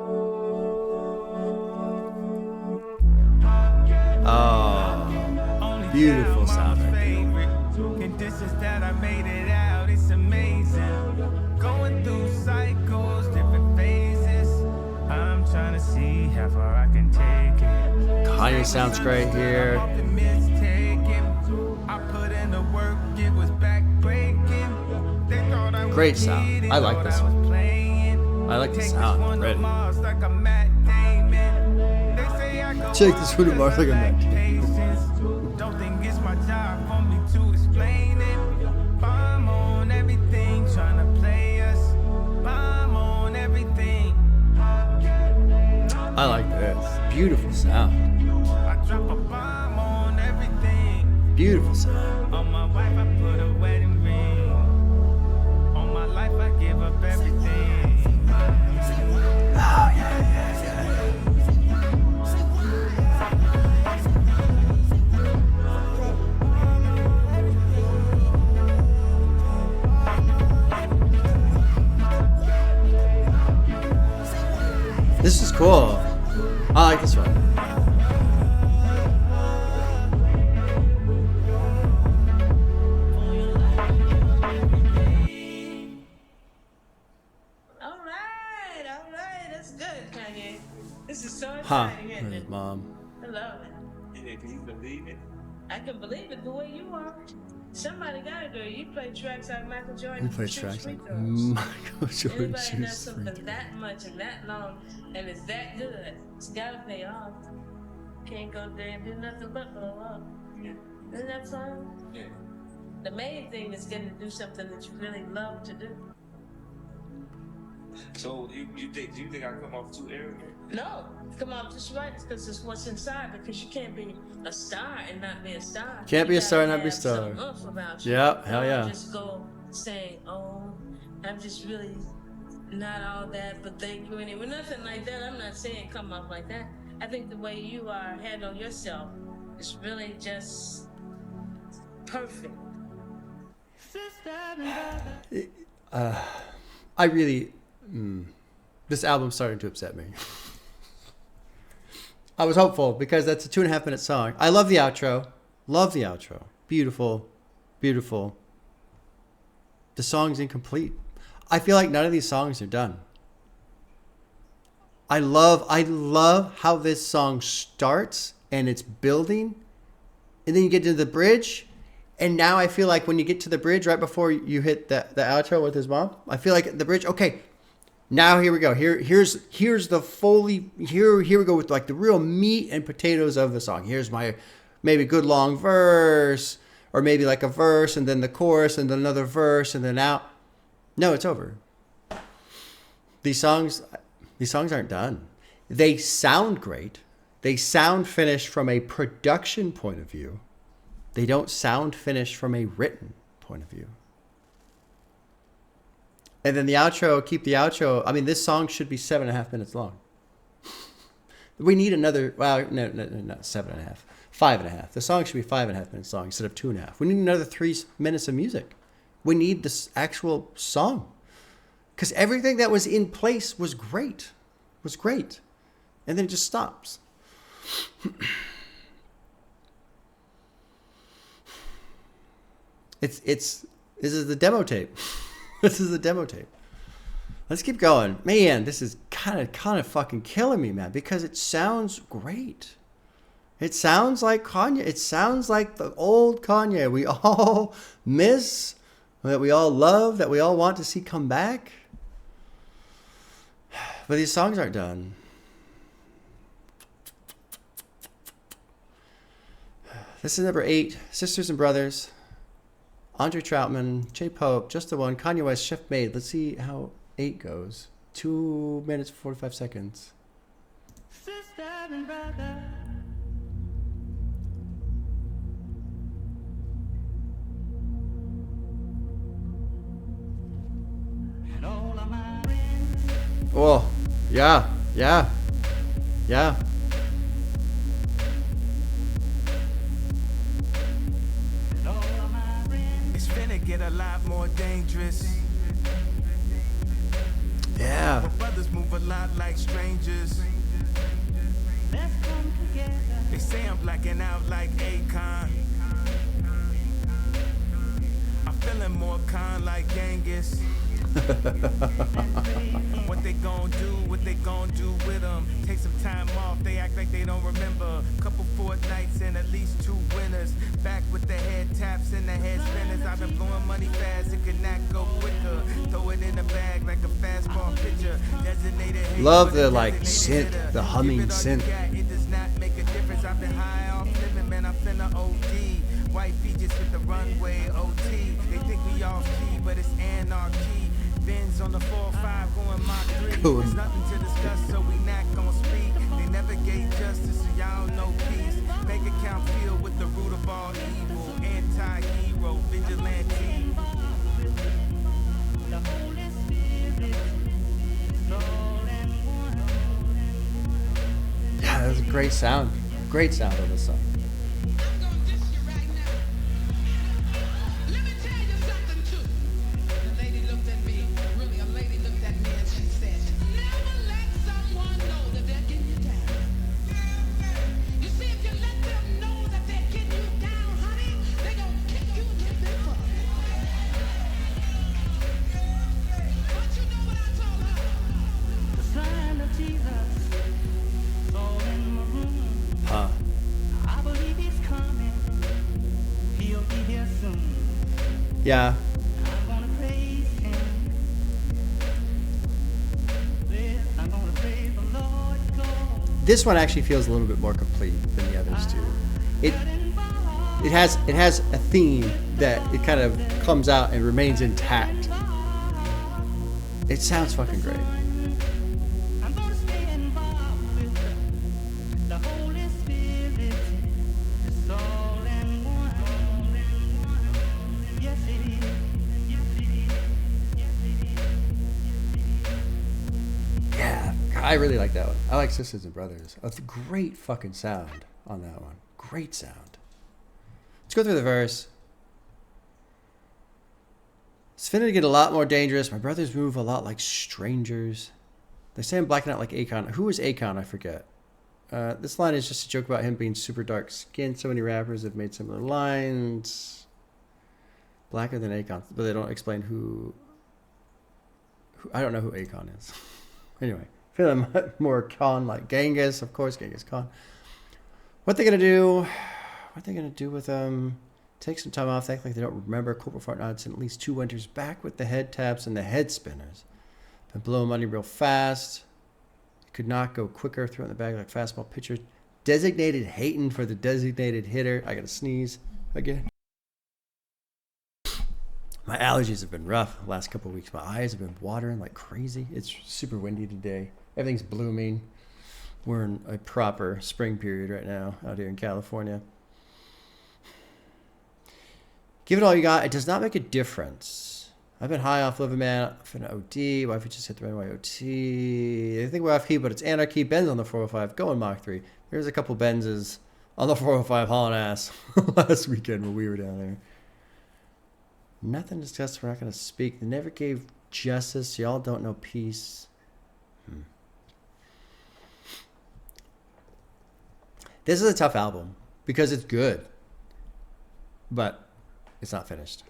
Oh, beautiful sound right there. Conditions that I made it out, it's amazing. Going through cycles, different phases. I'm trying to see how far I can take it. Kanye sounds great here. Great sound. I like this one. I like the sound. Ready. Check this one to Mars like a man. Don't think it's my job for me to explain it. I'm on everything, trying to play us. I'm on everything. I like this. Beautiful sound. I drop a bomb on everything. Beautiful sound. On my wife, I put a wedding ring. On my life, I give up everything. Oh, yeah. This is cool. I like this one. All right. That's good, Kanye. This is so exciting, isn't it? Mom. I love it. Yeah, can you believe it? I can believe it the way you are. Somebody gotta do it. You play tracks like Michael Jordan. You play shoots tracks free like throws. Michael Jordan Anybody does shoots something free. that much and that long and it's that good, it's gotta pay off. Can't go there and do nothing but blow up. Yeah. Isn't that fun? Yeah. The main thing is getting to do something that you really love to do. So do you think I come off too arrogant? No, come on, just right, because it's what's inside. Because you can't be a star and not be a star. Can't be You a star and gotta not be a have star. some oomph about you. Yeah, hell Don't yeah. Just go saying, "Oh, I'm just really not all that," but thank you anyway. Nothing like that. I'm not saying come off like that. I think the way you are handle yourself is really just perfect. I really, this album's starting to upset me. I was hopeful because that's a 2.5 minute song. I love the outro. Beautiful. The song's incomplete. I feel like none of these songs are done. I love how this song starts and it's building and then you get to the bridge, and now I feel like when you get to the bridge right before you hit the outro with his mom, I feel like the bridge. Okay, now here we go. Here's the Foley. Here we go with like the real meat and potatoes of the song. Here's my maybe good long verse, or maybe like a verse and then the chorus and then another verse and then out. No, it's over. These songs aren't done. They sound great. They sound finished from a production point of view. They don't sound finished from a written point of view. And then the outro, keep the outro. I mean, this song should be 7.5 minutes long. We need another, well, no, not 7.5, 5.5. The song should be 5.5 minutes long instead of 2.5. We need another 3 minutes of music. We need this actual song. Because everything that was in place was great. And then it just stops. This is the demo tape. This is the demo tape. Let's keep going. Man, this is kind of fucking killing me, man, because it sounds great. It sounds like Kanye. It sounds like the old Kanye we all miss, that we all love, that we all want to see come back. But these songs aren't done. This is number 8, Sisters and Brothers. Andre Troutman, J Pope, Just the One, Kanye West, Chef Made. Let's see how 8 goes. 2 minutes, 45 seconds. Sister and brother. And all of my friends. Oh, yeah. It's finna get a lot more dangerous. Yeah. My brothers move a lot like strangers. Let's come together. They say I'm blacking out like Akon. I'm feeling more con like Genghis. What they gon' do with them? Take some time off, they act like they don't remember. Couple fortnights and at least 2 winners. Back with the head taps and the head spinners. I've been blowing money fast, it could not go quicker. Throw it in the bag like a fastball pitcher. Designated hate. Love the like synth, the humming synth. It does not make a difference. I've been high off living, man. I'm finna OD. White features with the runway OT. They think we off key, but it's anarchy. Benz on the 4-5 going Mach 3. Cool. There's nothing to discuss, so we not gonna speak. They never gave justice, so y'all know peace. Bank account filled with the root of all evil. Anti-hero, vigilante. The Holy Spirit. Lord and one. Yeah, that was a great sound. Great sound of this song. I'm gonna dish you right now. Let me tell you something too. The lady looked at me, really a lady looked at me and she said, never let someone know that they're getting you down. You see, if you let them know that they're getting you down, honey, they're gonna kick you a little bit further. But you know what I told her? The sign of Jesus. All in my room. Huh. I believe he's coming. He'll be here soon. Yeah. I'm gonna praise him. Yes, I'm gonna praise the Lord God. This one actually feels a little bit more complete than the others do. It has a theme that it kind of comes out and remains intact. It sounds fucking great. I'm gonna stay involved with the Holy Spirit. It's all in one. Yes, it is. Yes, it is. Yes, it is. Yeah, I really like that one. I like Sisters and Brothers. It's a great fucking sound on that one. Great sound. Let's go through the verse. It's finna get a lot more dangerous. My brothers move a lot like strangers. They say I'm blacking out like Akon. Who is Akon? I forget. This line is just a joke about him being super dark skinned. So many rappers have made similar lines. Blacker than Akon. But they don't explain who I don't know who Akon is. Anyway, feeling more Khan like Genghis. Of course, Genghis Khan. What they gonna do? What are they going to do with take some time off, act like they don't remember. Corporal Fartnots in at least 2 winters, back with the head taps and the head spinners. Been blowing money real fast. Could not go quicker, throwing the bag like fastball pitcher. Designated hating for the designated hitter. I got to sneeze again. My allergies have been rough the last couple of weeks. My eyes have been watering like crazy. It's super windy today. Everything's blooming. We're in a proper spring period right now out here in California. Give it all you got. It does not make a difference. I've been high off living, man. For an OD. Wife just hit the runway OT. I think we're off key, but it's anarchy. Ben's on the 405. Going Mach 3. There's a couple Benzes on the 405 hauling ass last weekend when we were down there. Nothing discussed. We're not going to speak. They never gave justice. Y'all don't know peace. This is a tough album because it's good, but it's not finished.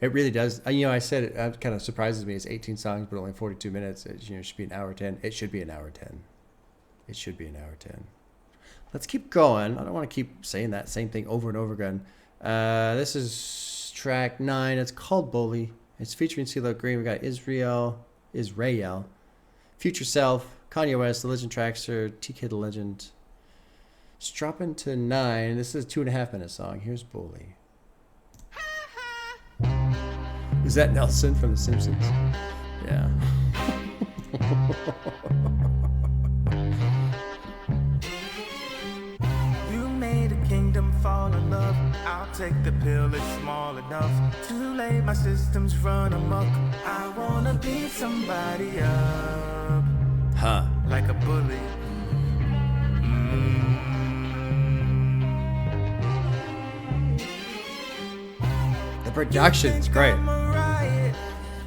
It really does. I said it kind of surprises me. It's 18 songs, but only 42 minutes. It should be an hour 10. It should be an hour 10. It should be an hour 10. Let's keep going. I don't want to keep saying that same thing over and over again. This is track 9. It's called Bully. It's featuring CeeLo Green. We got Israel, Future Self, Kanye West, The Legend Trackster, TK The Legend. It's dropping to 9. This is a 2.5 minute song. Here's Bully. Is that Nelson from The Simpsons? Yeah. You made a kingdom fall in love. I'll take the pill, it's small enough. Too late, my systems run amok. I wanna beat somebody up. Huh. Like a bully. The production's great.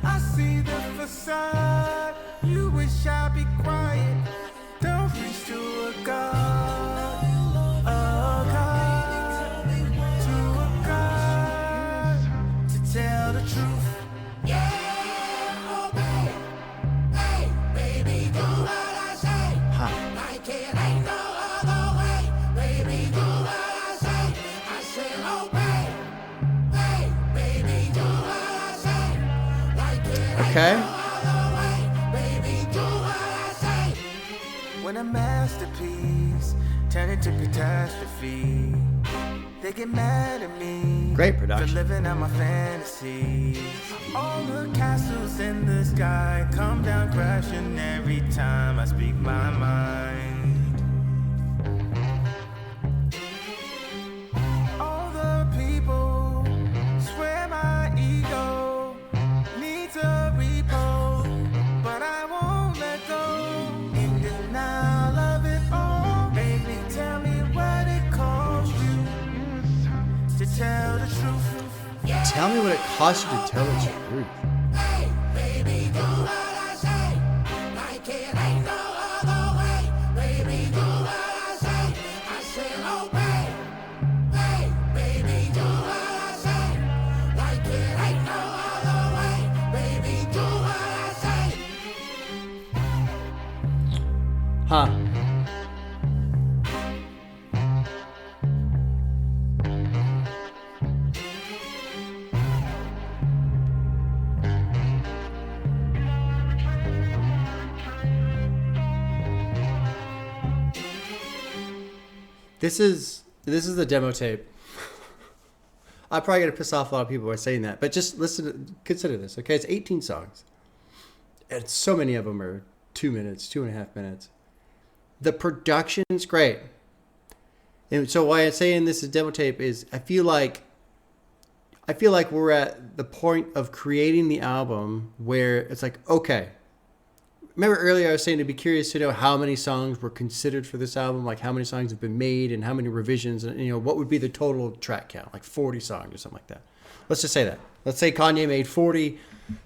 I see the facade. You wish I'd be quiet. Don't reach to a God. A God. To a God. To tell the truth. Yeah, obey. Hey, baby, do what I say. Like it ain't no other way. Baby, do what I say. I said obey. Hey, baby, do what I say. Like it ain't Okay. no other way. Baby, do what I say. When a masterpiece turn into catastrophe, they get mad at me. Great For production. living out my fantasies. All the castles in the sky come down crashing every time I speak my mind. All the people swear my ego needs a repo, but I won't let go. In denial of it all, baby, tell me what it cost you to tell the truth. Tell me what it cost you to tell the truth. Hey, baby, do what I say. Like it ain't no other way. Baby, do what I say. I said obey. Hey, baby, do what I say. Like it ain't no other way. Baby, do what I say. Huh. This is the demo tape. I'm probably gonna piss off a lot of people by saying that, but just consider this, okay? It's 18 songs, and so many of them are 2 minutes, 2.5 minutes. The production's great, and so why I'm saying this is demo tape is I feel like we're at the point of creating the album where it's like, okay. Remember earlier I was saying to be curious to know how many songs were considered for this album, like how many songs have been made and how many revisions, and what would be the total track count, like 40 songs or something like that. Let's just say that. Let's say Kanye made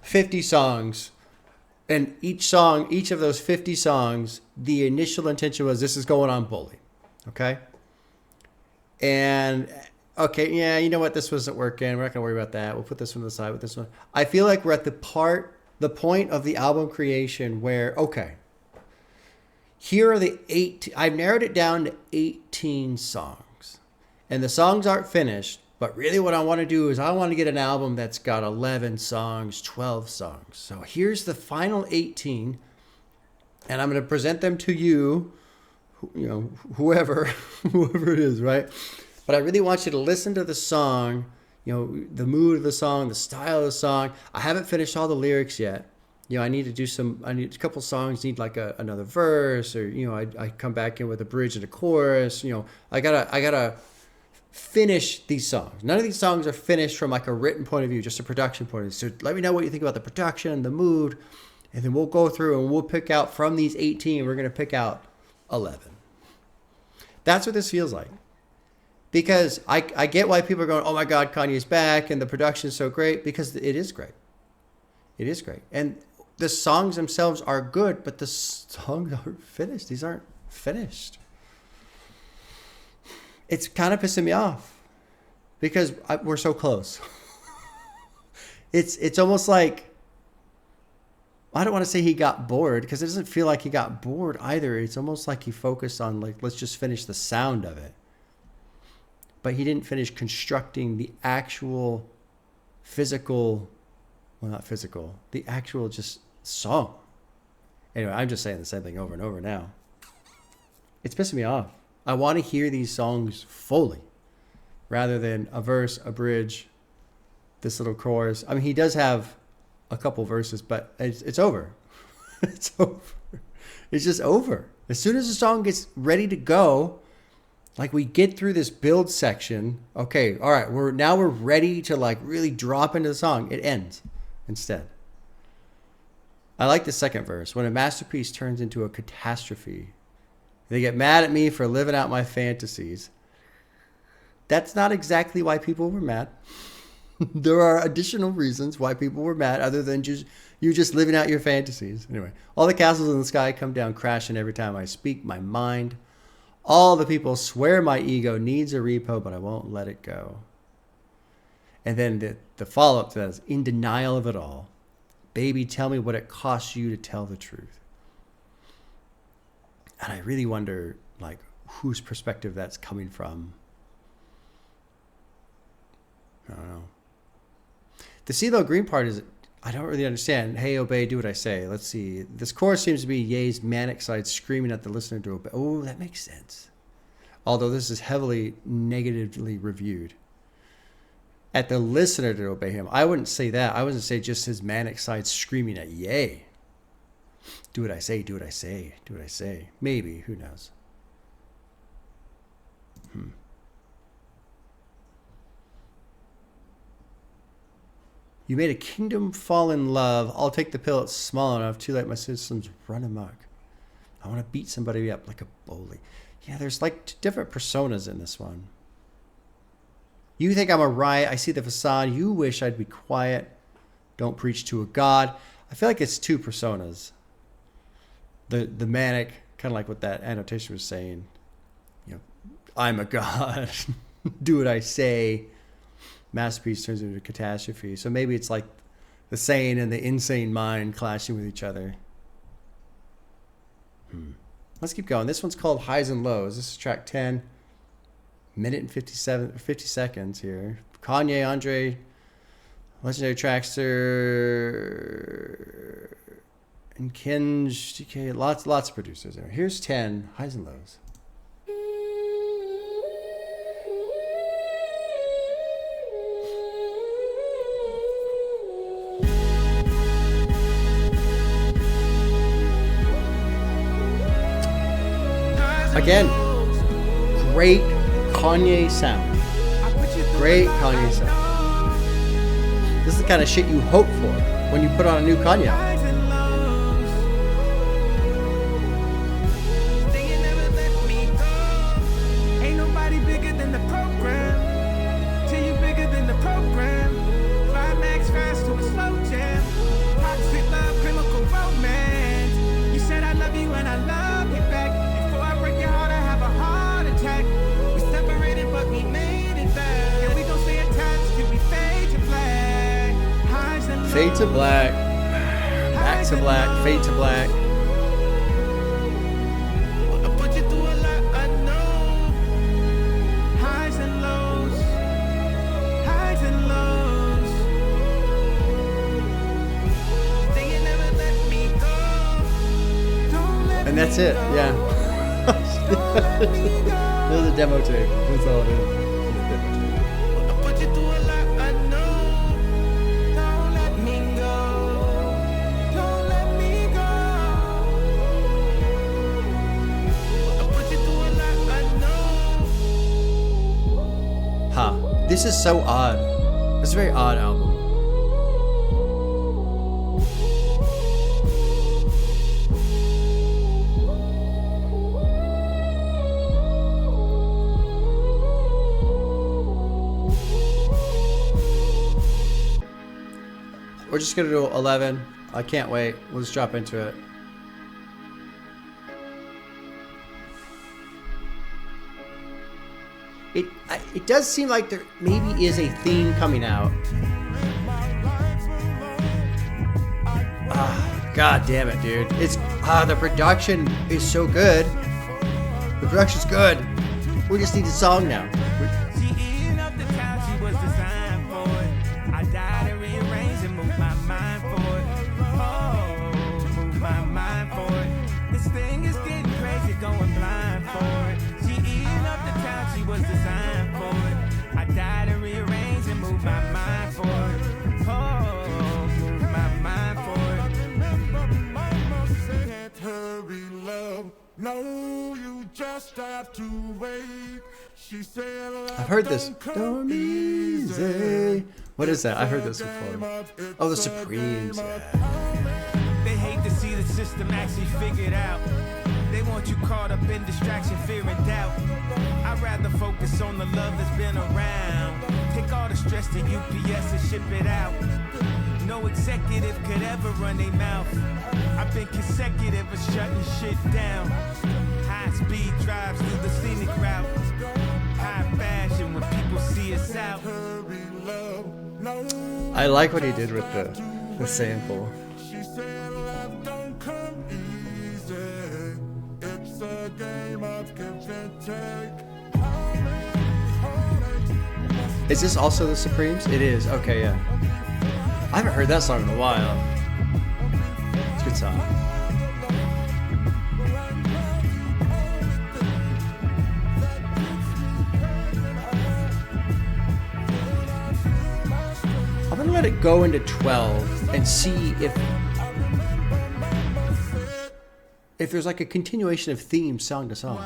50 songs, and each of those 50 songs, the initial intention was this is going on Bully, okay? And okay, yeah, you know what, this wasn't working. We're not gonna worry about that. We'll put this one to the side with this one. I feel like we're at the point of the album creation where, okay, here are the 8. I've narrowed it down to 18 songs. And the songs aren't finished, but really what I want to do is I want to get an album that's got 11 songs, 12 songs. So here's the final 18, and I'm going to present them to you, you know, whoever it is, right? But I really want you to listen to the song, you know, the mood of the song, the style of the song. I haven't finished all the lyrics yet. You know, I need a couple songs need like another verse, or, you know, I come back in with a bridge and a chorus. You know, I gotta finish these songs. None of these songs are finished from like a written point of view, just a production point of view. So let me know what you think about the production, the mood, and then we'll go through and we'll pick out from these 18, we're going to pick out 11. That's what this feels like. Because I get why people are going, oh my God, Kanye's back and the production is so great, because it is great. It is great. And the songs themselves are good, but the songs aren't finished. These aren't finished. It's kind of pissing me off because we're so close. It's almost like, I don't want to say he got bored, because it doesn't feel like he got bored either. It's almost like he focused on, like, let's just finish the sound of it. But he didn't finish constructing the actual physical, well, not physical, the actual just song. Anyway, I'm just saying the same thing over and over now. It's pissing me off. I want to hear these songs fully rather than a verse, a bridge, this little chorus. I mean, he does have a couple verses, but it's over. It's over. It's just over. As soon as the song gets ready to go, like we get through this build section, okay, all right, we're ready to like really drop into the song. It ends instead. I like the second verse. When a masterpiece turns into a catastrophe, they get mad at me for living out my fantasies. That's not exactly why people were mad. There are additional reasons why people were mad other than just you just living out your fantasies. Anyway, all the castles in the sky come down crashing every time I speak my mind. All the people swear my ego needs a repo, but I won't let it go. And then the follow-up to that is, in denial of it all. Baby, tell me what it costs you to tell the truth. And I really wonder, like, whose perspective that's coming from. I don't know. The CeeLo Green part is, I don't really understand. Hey, obey, do what I say. Let's see. This chorus seems to be Ye's manic side screaming at the listener to obey. Oh, that makes sense. Although this is heavily negatively reviewed. At the listener to obey him. I wouldn't say that. I wouldn't say just his manic side screaming at Ye. Do what I say, do what I say, do what I say. Maybe, who knows? You made a kingdom fall in love. I'll take the pill, it's small enough. Too late, my system's run amok. I want to beat somebody up like a bully. Yeah, there's like different personas in this one. You think I'm a riot. I see the facade. You wish I'd be quiet. Don't preach to a god. I feel like it's two personas. The manic, kind of like what that annotation was saying. You know, I'm a god. Do what I say. Masterpiece turns into a catastrophe. So maybe it's like the sane and the insane mind clashing with each other. Let's keep going. This one's called Highs and Lows. This is track 10. Minute and 50 seconds here. Kanye, Andre, Legendary Trackster, and Kenj, DK. Lots of producers there. Here's 10. Highs and Lows. Again, great Kanye sound. Great Kanye sound. This is the kind of shit you hope for when you put on a new Kanye album. Ain't nobody bigger than the program. Till you bigger than the program. Climax fast to a slow jam. Toxic love, chemical romance. You said I love you and I love you back. Before I break your heart, I have a heart attack. We separated, but we made it back. And we gon' stay attached till we fade to black. Highs and lows. Fade to black. Back to black. Fade to black. I put you through a lot, I know. Highs and And that's it. Yeah. There's a demo tape. That's all it is. It's a demo tape. I put you through a lot, I know. Don't let me go. Don't let me go. I put you through a lot, I know. Huh. This is so odd. It's a very odd album. We're just gonna do 11. I can't wait. We'll just drop into it. It does seem like there maybe is a theme coming out. God damn it, dude. It's the production is so good. The production's good. We just need a song now. She eating up the time she was designed for it. I died and rearranged and moved my mind for it. Oh, move my mind for it. This thing is getting crazy, going blind for it. She eating up the time she was designed for it. I died and rearranged and moved my mind for it. Oh, move my mind for it. Hurry, love. No, you just have to wait. She said, I've heard this. Don't easy. What is that? I've heard this before. Oh, the Supremes. Yeah. They hate to see the system actually figured out. They want you caught up in distraction, fear and doubt. I'd rather focus on the love that's been around. Take all the stress to UPS and ship it out. No executive could ever run their mouth. I've been consecutive of shutting shit down. High speed drives through the scenic route. High fashion when people see us out. I like what he did with the sample. She said, love don't come easy. It's a game of give and take. Is this also the Supremes? It is. Okay, yeah. I haven't heard that song in a while. It's a good song. I'm gonna let it go into 12 and see if there's like a continuation of themes song to song.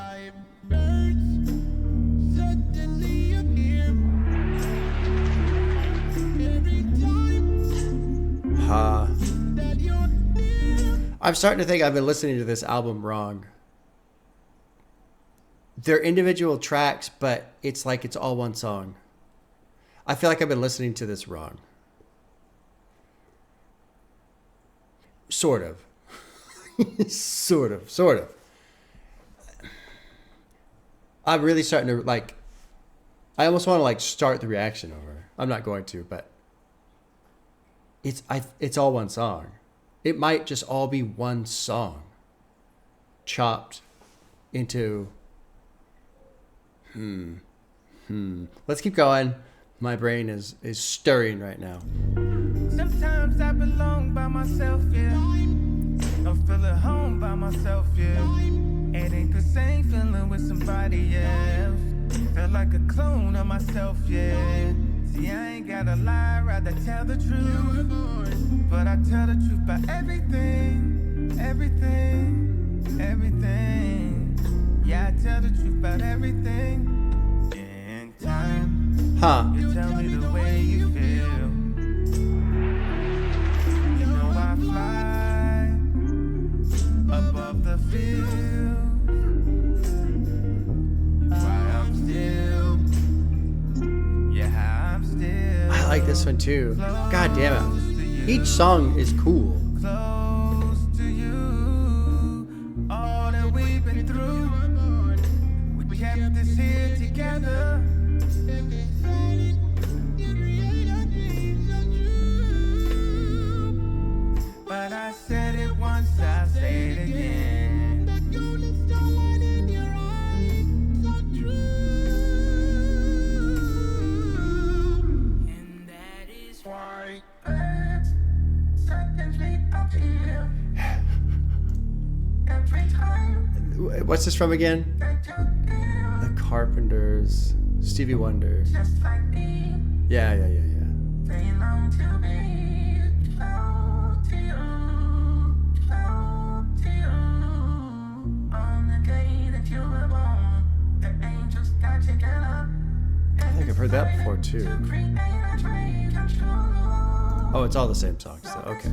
I'm starting to think I've been listening to this album wrong. They're individual tracks, but it's like it's all one song. I feel like I've been listening to this wrong. Sort of. Sort of. I'm really starting to like, I almost want to like start the reaction over. I'm not going to, but it's all one song. It might just all be one song chopped into Let's keep going. My brain is stirring right now. Sometimes I belong by myself, yeah. I feel at home by myself, yeah. It ain't the same feeling with somebody else. Feel like a clone of myself, yeah. See, I ain't gotta lie, rather tell the truth. But I tell the truth about everything. Yeah, I tell the truth about everything. In time, you tell me the way you feel. You know I fly above the field. Why I'm still, yeah, I'm still. I like this one too. God damn it. Each song is cool. Close to you, all that we've been through. We kept this here together. But I said it once, I'll say it again. That golden starlight in your eyes, so true. And that is why seconds lead up here. And What's this from again? The Carpenters. Stevie Wonder. Yeah. I think I've heard that before too. Oh, it's all the same songs. So, okay.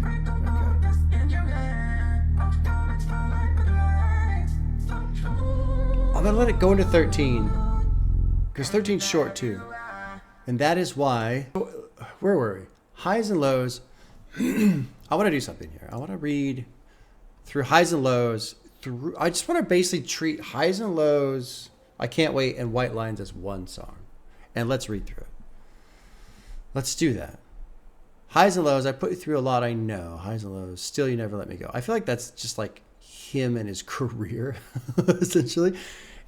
I'm gonna let it go into 13 because 13's short too, and that is why. Where were we? Highs and lows. I want to do something here. I want to read through highs and lows. I just want to basically treat highs and lows, I Can't Wait, and White Lines as one song, and let's read through it. Let's do that. Highs and lows. I put you through a lot. I know. Highs and lows. Still, you never let me go. I feel like that's just like him and his career, essentially.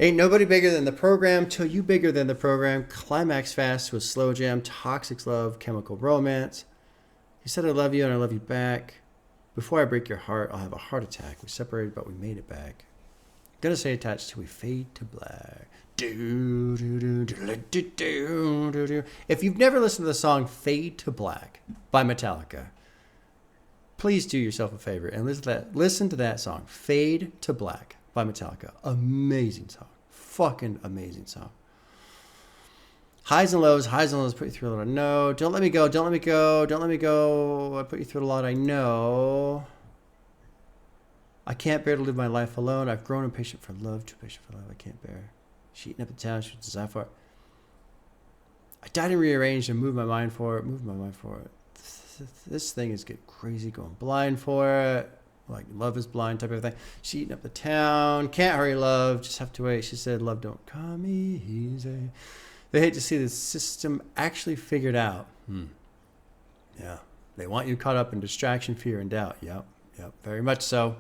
Ain't nobody bigger than the program, till you bigger than the program. Climax fast with slow jam, toxic love, chemical romance. He said I love you and I love you back. Before I break your heart, I'll have a heart attack. We separated, but we made it back. Gonna stay attached till we fade to black. If you've never listened to the song Fade to Black by Metallica, please do yourself a favor and listen to that song, Fade to Black by Metallica. Amazing song. Fucking amazing song. Highs and lows, put you through a lot. No, don't let me go, don't let me go, don't let me go. I put you through a lot, I know. I can't bear to live my life alone. I've grown impatient for love, too patient for love. I can't bear. She eating up the town, she was designed for it. I died and rearranged and moved my mind for it. This thing is getting crazy, going blind for it. Like love is blind type of thing. She eating up the town. Can't hurry, love. Just have to wait. She said, love don't come easy. They hate to see the system actually figured out. Yeah. They want you caught up in distraction, fear, and doubt. Yep. Very much so.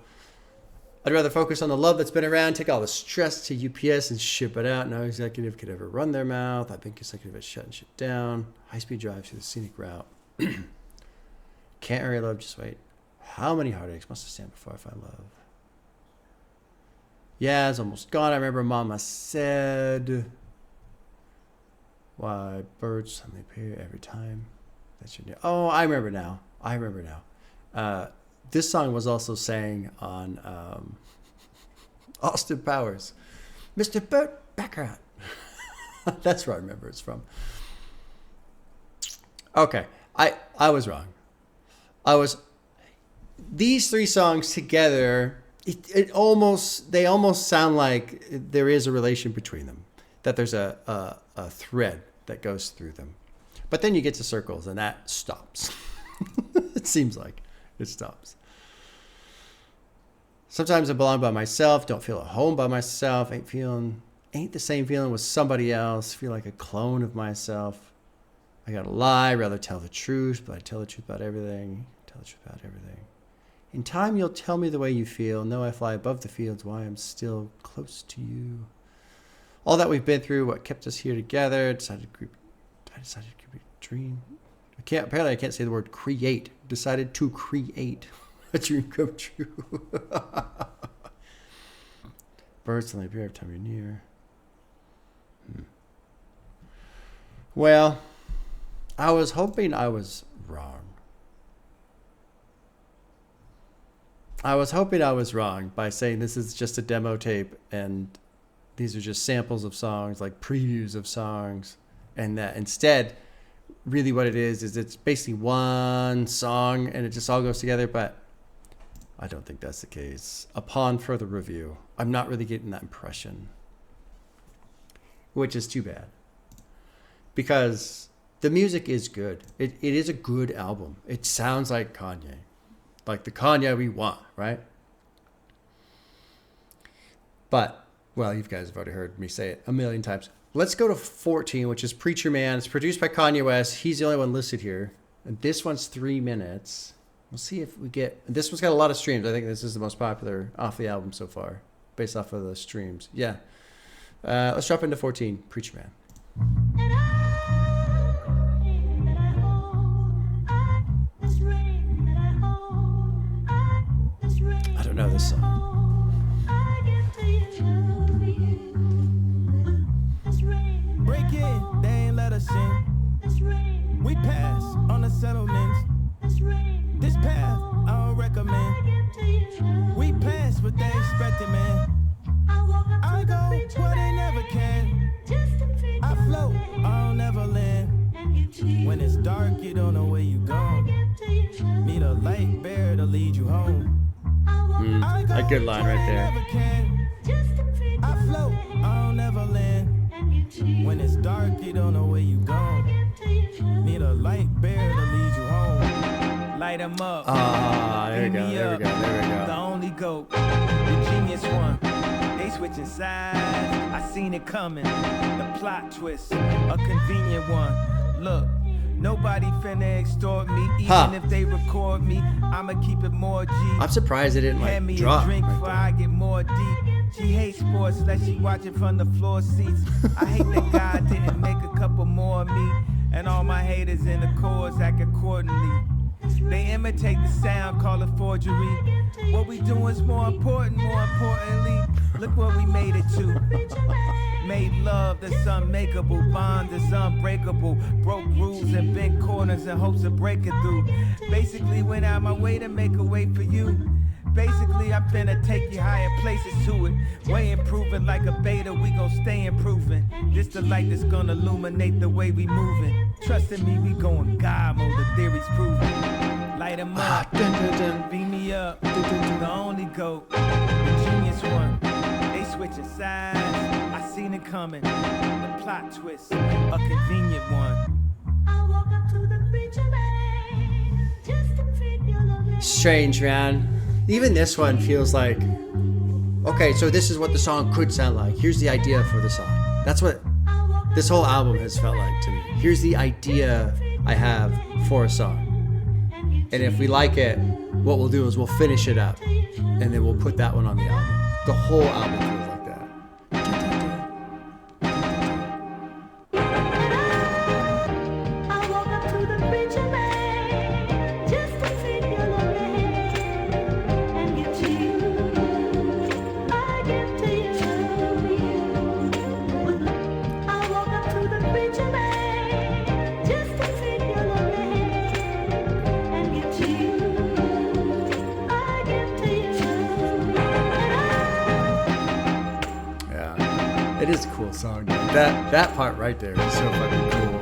I'd rather focus on the love that's been around, take all the stress to UPS and ship it out. No executive could ever run their mouth. I've been consecutive at shutting shit down. High-speed drive through the scenic route. Can't hurry, love, just wait. How many heartaches must I stand before I find love? Yeah, it's almost gone. I remember Mama said, why birds suddenly appear every time that you're near. Oh, I remember now. This song was also sang on Austin Powers. Mr. Burt Baccarat. That's where I remember it's from. Okay, I was wrong. These three songs together, they almost sound like there is a relation between them, that there's a thread that goes through them. But then you get to circles and that stops. It seems like it stops. Sometimes I belong by myself, don't feel at home by myself, ain't the same feeling with somebody else, feel like a clone of myself. I gotta lie, rather tell the truth, but I tell the truth about everything. In time, you'll tell me the way you feel. Know I fly above the fields, why I'm still close to you. All that we've been through, what kept us here together, I decided to create a dream. Apparently I can't say the word create. Decided to create a dream come true. Birds suddenly appear every time you're near. Well, I was hoping I was wrong. I was hoping I was wrong by saying this is just a demo tape and these are just samples of songs, like previews of songs, and that instead, really what it is it's basically one song and it just all goes together, but I don't think that's the case. Upon further review, I'm not really getting that impression, which is too bad because the music is good. It is a good album. It sounds like Kanye. Like the Kanye we want, right? But, well, you guys have already heard me say it a million times. Let's go to 14, which is Preacher Man. It's produced by Kanye West. He's the only one listed here. And this one's 3 minutes. We'll see if we get... This one's got a lot of streams. I think this is the most popular off the album so far, based off of the streams. Yeah. Let's drop into 14, Preacher Man. I don't know this song. light bearer to lead you home. A good line right there. I float, I don't ever land. When it's dark, you don't know where you going. Need a light bearer to lead you home. Light 'em up. There we Beam go, me there we up. go, there we The go. only goat, the genius one. They switching sides, I seen it coming. The plot twist, a convenient one. Look, nobody finna extort me, even Huh. if they record me. I'ma keep it more G. I'm surprised it didn't Hand like me drop. a drink right before there. I get more deep. She hates sports, like she watching from the floor seats. I hate that God didn't make a couple more of me. And all my haters in the chorus act accordingly. They imitate the sound, call it forgery. What we do is more importantly. Look what we made it to. Made love that's unmakeable, bond that's unbreakable. Broke rules and bent corners in hopes of breaking through. Basically went out my way to make a way for you. Basically, I'm finna take you higher places to it. Way improving like a beta, we gon' stay improving. This the light that's gonna illuminate the way we moving. Trust in me, we going God mode, the theory's proven. Light 'em up, Dun, dun, dun. beam me up, the only goat, the genius one. They switching sides, I seen it coming. The plot twist, a convenient one. Strange, man. Even this one feels like, okay, so this is what the song could sound like. Here's the idea for the song. That's what this whole album has felt like to me. Here's the idea I have for a song. And if we like it, what we'll do is we'll finish it up. And then we'll put that one on the album. The whole album feels like that. It is a cool song, dude. That part right there is so fucking cool.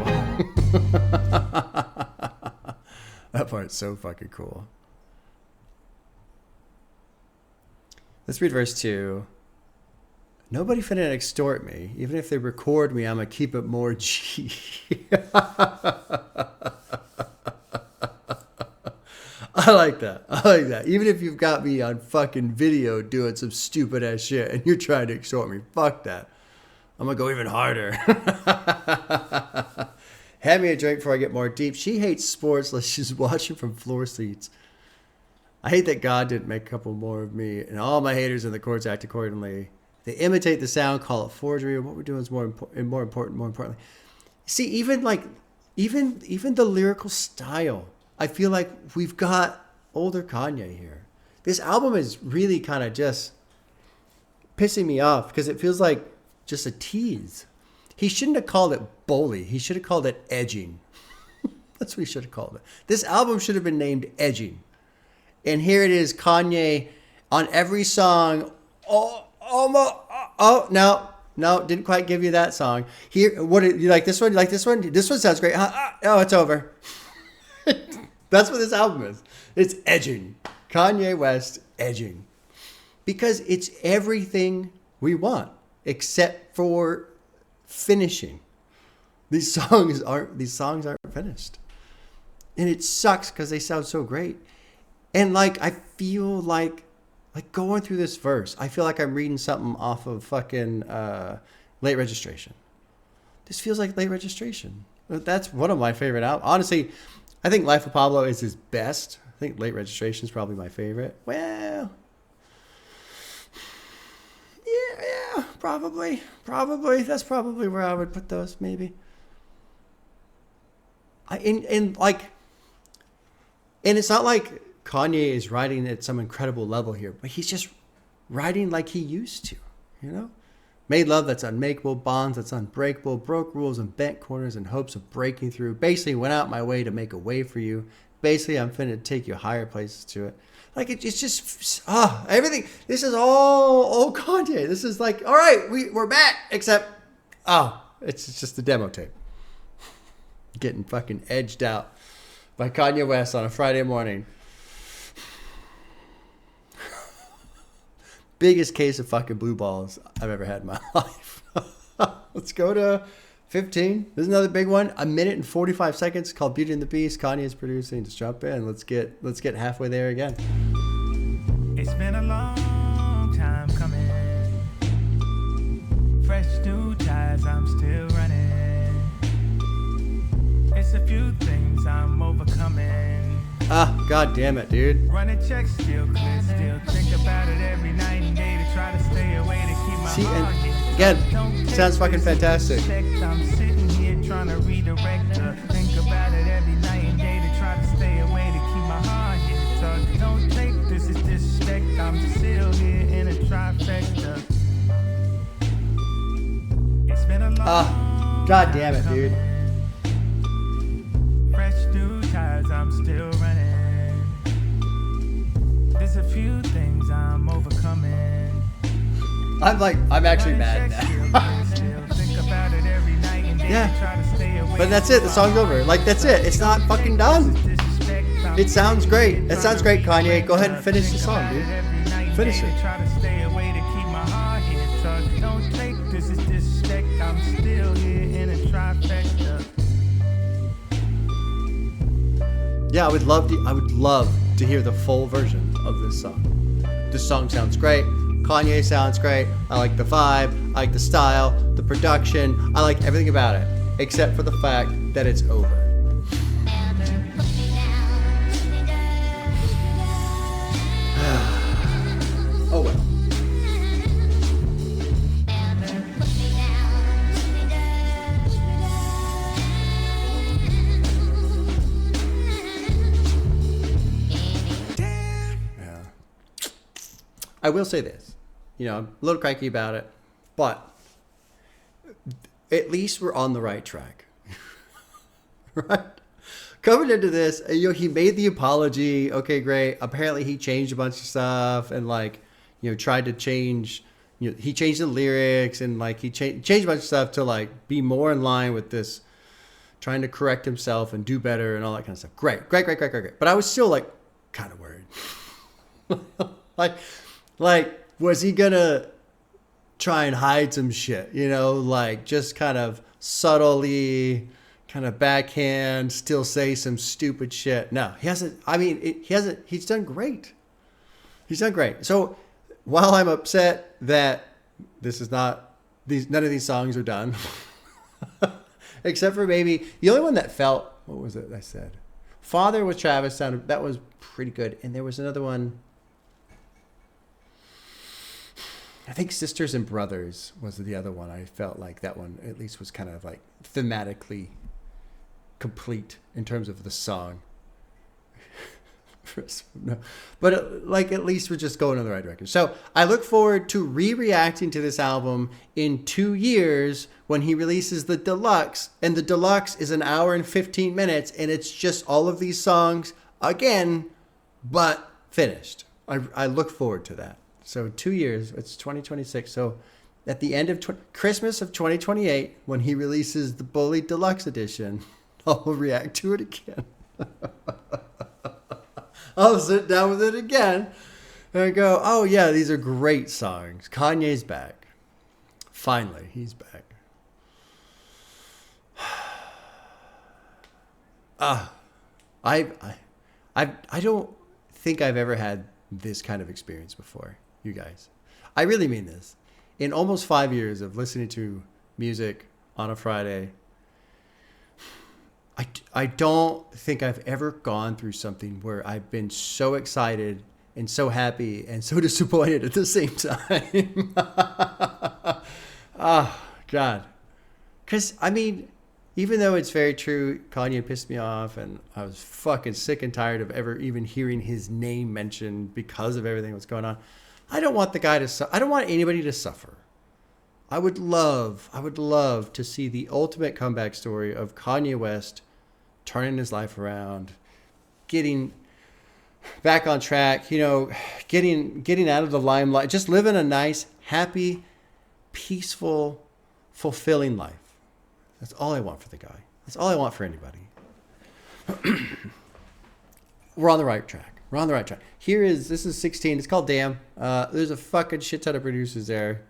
That part's so fucking cool. Let's read verse 2. Nobody finna extort me. Even if they record me, I'ma keep it more G. I like that. Even if you've got me on fucking video doing some stupid ass shit and you're trying to extort me, fuck that. I'm gonna go even harder. Hand me a drink before I get more deep. She hates sports like she's watching from floor seats. I hate that God didn't make a couple more of me, and all my haters in the courts act accordingly. They imitate the sound, call it forgery. What we're doing is more importantly. See, even the lyrical style. I feel like we've got older Kanye here. This album is really kind of just pissing me off because it feels like just a tease. He shouldn't have called it Bully. He should have called it Edging. That's what he should have called it. This album should have been named Edging. And here it is, Kanye on every song. No, didn't quite give you that song. Here, what you like this one? You like this one? This one sounds great. Oh, it's over. That's what this album is. It's edging. Kanye West edging. Because it's everything we want except for finishing. These songs aren't finished. And it sucks because they sound so great. And like I feel like going through this verse, I feel like I'm reading something off of fucking Late Registration. This feels like Late Registration. That's one of my favorite albums. Honestly, I think Life of Pablo is his best. I think Late Registration is probably my favorite. Well, yeah, probably. That's probably where I would put those, maybe. And it's not like Kanye is writing at some incredible level here, but he's just writing like he used to, you know? Made love that's unmakeable, bonds that's unbreakable, broke rules and bent corners in hopes of breaking through. Basically went out my way to make a way for you. Basically, I'm finna take you higher places to it. Like, it's just, everything. This is all old Kanye. This is like, all right, we're back, except, it's just the demo tape. Getting fucking edged out by Kanye West on a Friday morning. biggest case of fucking blue balls I've ever had in my life. Let's go to 15. There's another big one. 1 minute and 45 seconds called Beauty and the Beast. Kanye's producing. Just jump in. Let's get halfway there again. It's been a long time coming. Fresh new ties, I'm still running. It's a few things I'm overcoming. Ah, god damn it, dude. Running checks, still clear, still think about it every night and day to try to stay away to keep my See, heart and hit. again, sounds fucking fantastic. I'm sitting here trying to redirect her. Think about it every night and day to try to stay away to keep my heart hit. So don't take this as disrespect. I'm still here in a trifecta. It's been a long Ah, god damn it, dude. fresh new tires, I'm still running. There's a few things I'm overcoming. I'm actually mad now. Yeah. But that's it. The song's over. Like, that's it. It's not fucking done. It sounds great. It sounds great, Kanye. Go ahead and finish the song, dude. Finish it. Try to stay away to keep my heart hit. So don't take this as disrespect. I'm still here in a trifecta. Yeah, I would love to hear the full version of this song. This song sounds great. Kanye sounds great. I like the vibe. I like the style, the production. I like everything about it, except for the fact that it's over. Oh well. Yeah. I will say this. You know, I'm a little cranky about it, but at least we're on the right track. Right? Coming into this, you know, he made the apology. Okay, great. Apparently he changed a bunch of stuff and, like, you know, tried to change, you know, he changed the lyrics and, like, he changed a bunch of stuff to, like, be more in line with this, trying to correct himself and do better and all that kind of stuff. Great. But I was still, like, kind of worried. like, was he gonna try and hide some shit, you know, like just kind of subtly, kind of backhand, still say some stupid shit? No, he hasn't. I mean, he hasn't. He's done great. He's done great. So while I'm upset that this is not, none of these songs are done, except for maybe the only one that felt, what was it I said? Father with Travis sounded, that was pretty good. And there was another one, I think Sisters and Brothers was the other one. I felt like that one at least was kind of like thematically complete in terms of the song. No. But like at least we're just going in the right direction. So I look forward to reacting to this album in 2 years when he releases the deluxe. And the deluxe is 1 hour and 15 minutes. And it's just all of these songs again, but finished. I look forward to that. So 2 years, it's 2026. So at the end of Christmas of 2028, when he releases the Bully Deluxe Edition, I'll react to it again. I'll sit down with it again and go, oh yeah, these are great songs. Kanye's back. Finally, he's back. I don't think I've ever had this kind of experience before. You guys, I really mean this. In almost 5 years of listening to music on a Friday, I don't think I've ever gone through something where I've been so excited and so happy and so disappointed at the same time. Oh, God. Because, I mean, even though it's very true, Kanye pissed me off and I was fucking sick and tired of ever even hearing his name mentioned because of everything that's going on. I don't want the guy to I don't want anybody to suffer. I would love to see the ultimate comeback story of Kanye West turning his life around, getting back on track, you know, getting out of the limelight, just living a nice, happy, peaceful, fulfilling life. That's all I want for the guy. That's all I want for anybody. We're on the right track. We're on the right track. This is 16. It's called Damn. There's a fucking shit ton of producers there.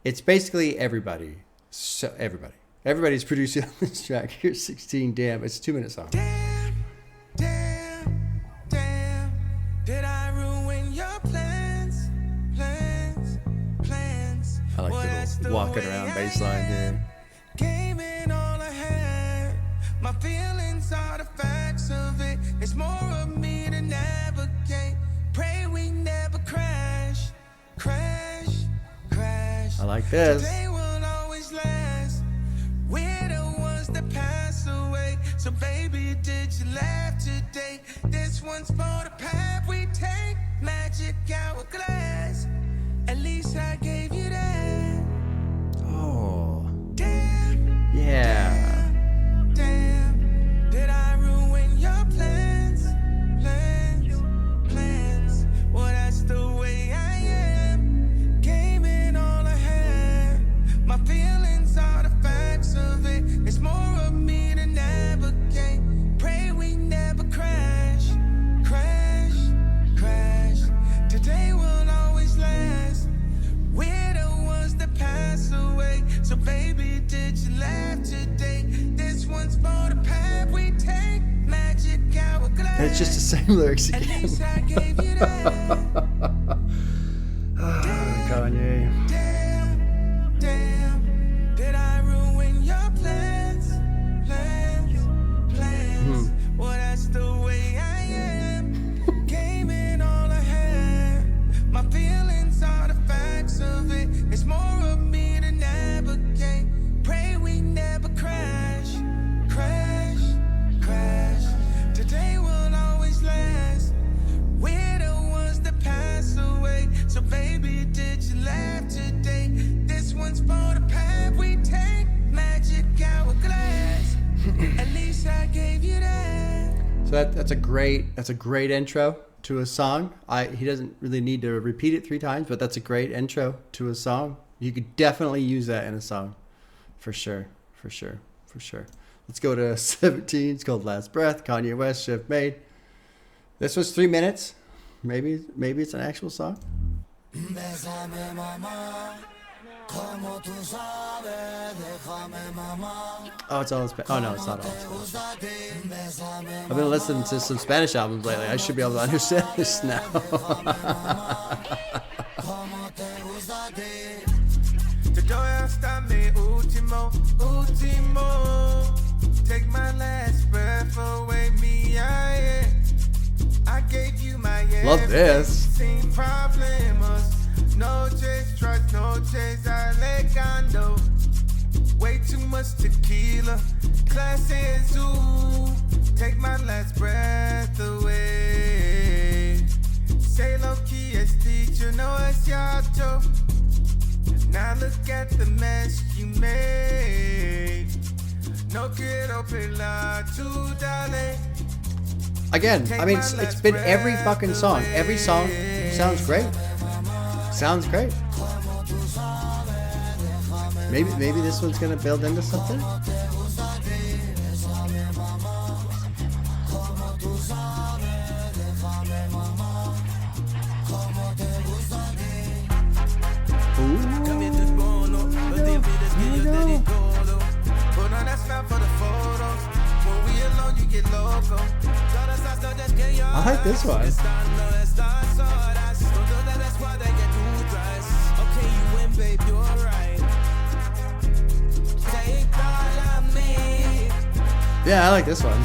It's basically everybody. So everybody's producing on this track. Here's 16. Damn. It's a 2-minute song. Damn, did I ruin your plans? I like the little walking around bass line here. Gave it all I had. My feelings are the facts of it. It's more of me to navigate. Pray we never crash. I like this. Today will always last. We're the ones that pass away. So baby, did you laugh today? This one's for the path we take. Magic hourglass. At least I gave you that. Oh. Damn. Yeah. Damn, did I ruin your plans? Well, that's the way I am. Gave it all I had. My feelings are the facts of it. It's more of me to navigate. Pray we never crash. Today will always last. We're the ones that pass away. So baby, did you laugh today? This one's for the path we take. Magic hourglass. And it's just the same lyrics At again. least I gave you that. Kanye. Damn, did I ruin your plans? Well, that's the way I am. Gave it all I had. My feelings are the facts of it. It's more of me to navigate. Pray we never crash. Today will always last. We're the ones that pass away. So baby, did you laugh today? This one's for the path we take. Magic hourglass. At least I gave you that. So that's a great intro to a song. He doesn't really need to repeat it 3 times, but that's a great intro to a song. You could definitely use that in a song, for sure. Let's go to 17. It's called Last Breath. Kanye West, Shift Made. This was 3 minutes. Maybe it's an actual song. Oh, it's all in Spanish. Oh no, it's not all in Spanish. I've been listening to some Spanish albums lately. I should be able to understand this now. Take my last breath away, me, I gave you my Love this. Problems. No chase, trust, no chase, Alejandro. Way too much tequila, class and zoo. Take my last breath away. Say low key, es dicho, no es cierto. Now look at the mess you made. No quiero pelar tu dale. Again, I mean, it's been every fucking song. Every song sounds great. Maybe this one's gonna build into something. I like this one. Yeah, I like this one.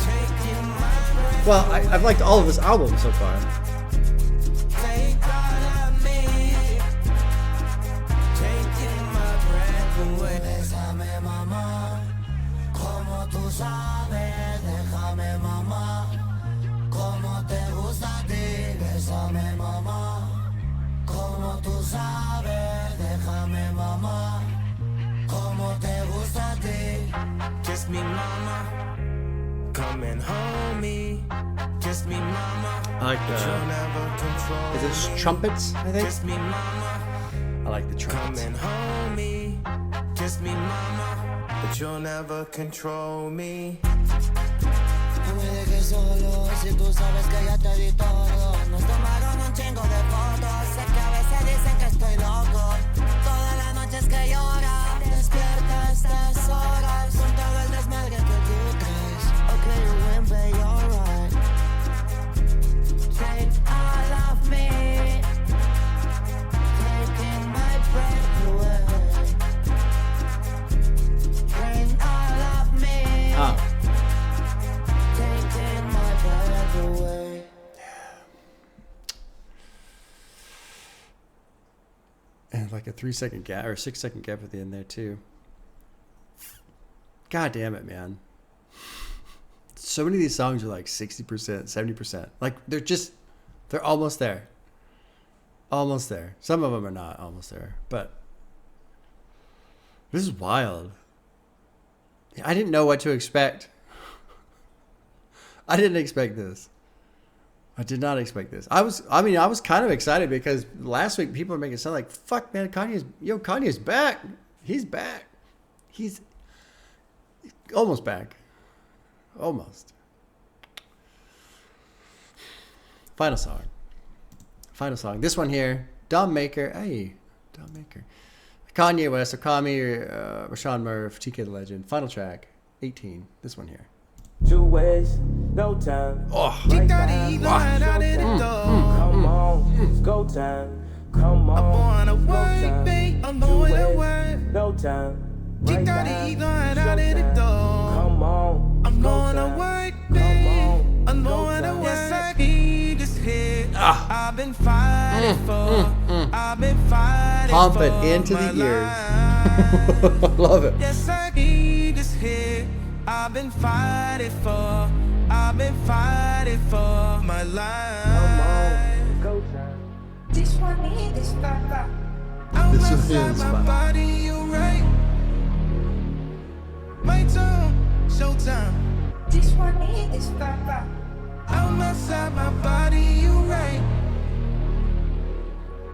Well, I've liked all of his albums so far. Kiss me, mama. Come and hold me. Kiss me, mama. I like is it trumpets, I think? Kiss me, mama. I like the Come trumpets. and hold me. Kiss me, mama. But you'll never control me. No me dejes solo si tú sabes que ya te di todo. like a 3-second gap or 6-second gap at the end there too. God damn it, man. So many of these songs are like 60%, 70%. Like they're almost there. Almost there. Some of them are not almost there, but this is wild. I didn't know what to expect. I didn't expect this. I did not expect this. I was kind of excited because last week people were making it sound like, fuck man, Kanye's back. He's back. He's almost back. Almost. Final song. This one here, Dom Maker. Hey, Dom Maker. Kanye West, Okami, Rashawn Murph, TK the Legend. Final track, 18. This one here. 2 ways, no time. Oh. Right Come on, it's go time. Come on, I'm going to work, babe. I'm going to work. No time. Right Come on, I'm going to work, babe. I'm going to work. Yes, I need this hit. I've been fighting for. I've been fighting Pump for it into my the ears. life. Love it. Yes, I need this hit. I've been fighting for. I've been fighting for my life. Come on, go time. This one is this papa. I'm This is outside his my spot. body, you right. My time, showtime. This one is this papa. I'm outside my body, you right.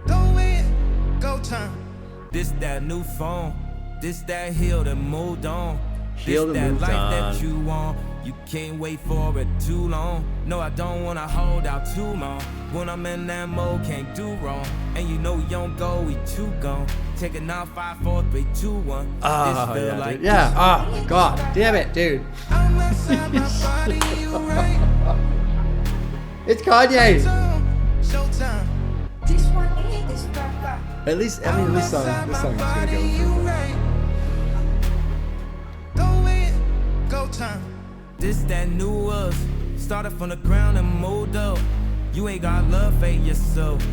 Go in, go time. This that new phone. This that healed and moved on. Healed this and that moved life on. that you want. You can't wait for it too long. No, I don't wanna hold out too long. When I'm in that mode, can't do wrong. And you know you don't go, we two gone. Taking out 5, 4, 3, 2, 1. Oh, This feel yeah, like dude. Yeah. Oh, my God. Damn it, dude. I'm outside my body, you right. It's Kanye. Showtime. This one is this papa. At least, I mean, this song is gonna go for Go in, go time. This that new us. Started from the ground and moved up. You ain't got love for yourself.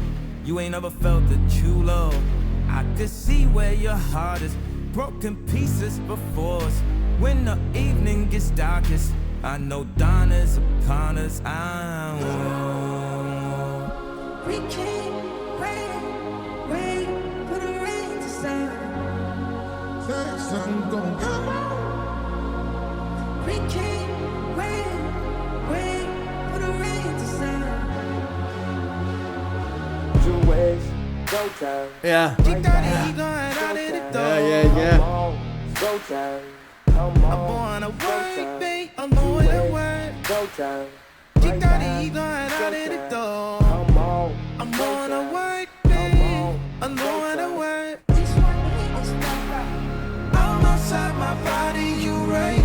You ain't ever felt the true love. I could see where your heart is. Broken pieces before us. When the evening gets darkest, I know dawn is upon us. We can't wait for the rain to stop. Come on. We can't wait for the rain to stop. 2 ways, go time. Yeah. Yeah. Go time. Come on. I'm going to work, babe. I'm going to work. Go time. Come on. I'm going to work, babe. I'm going to work. This one is this papa. I'm outside my body, you right.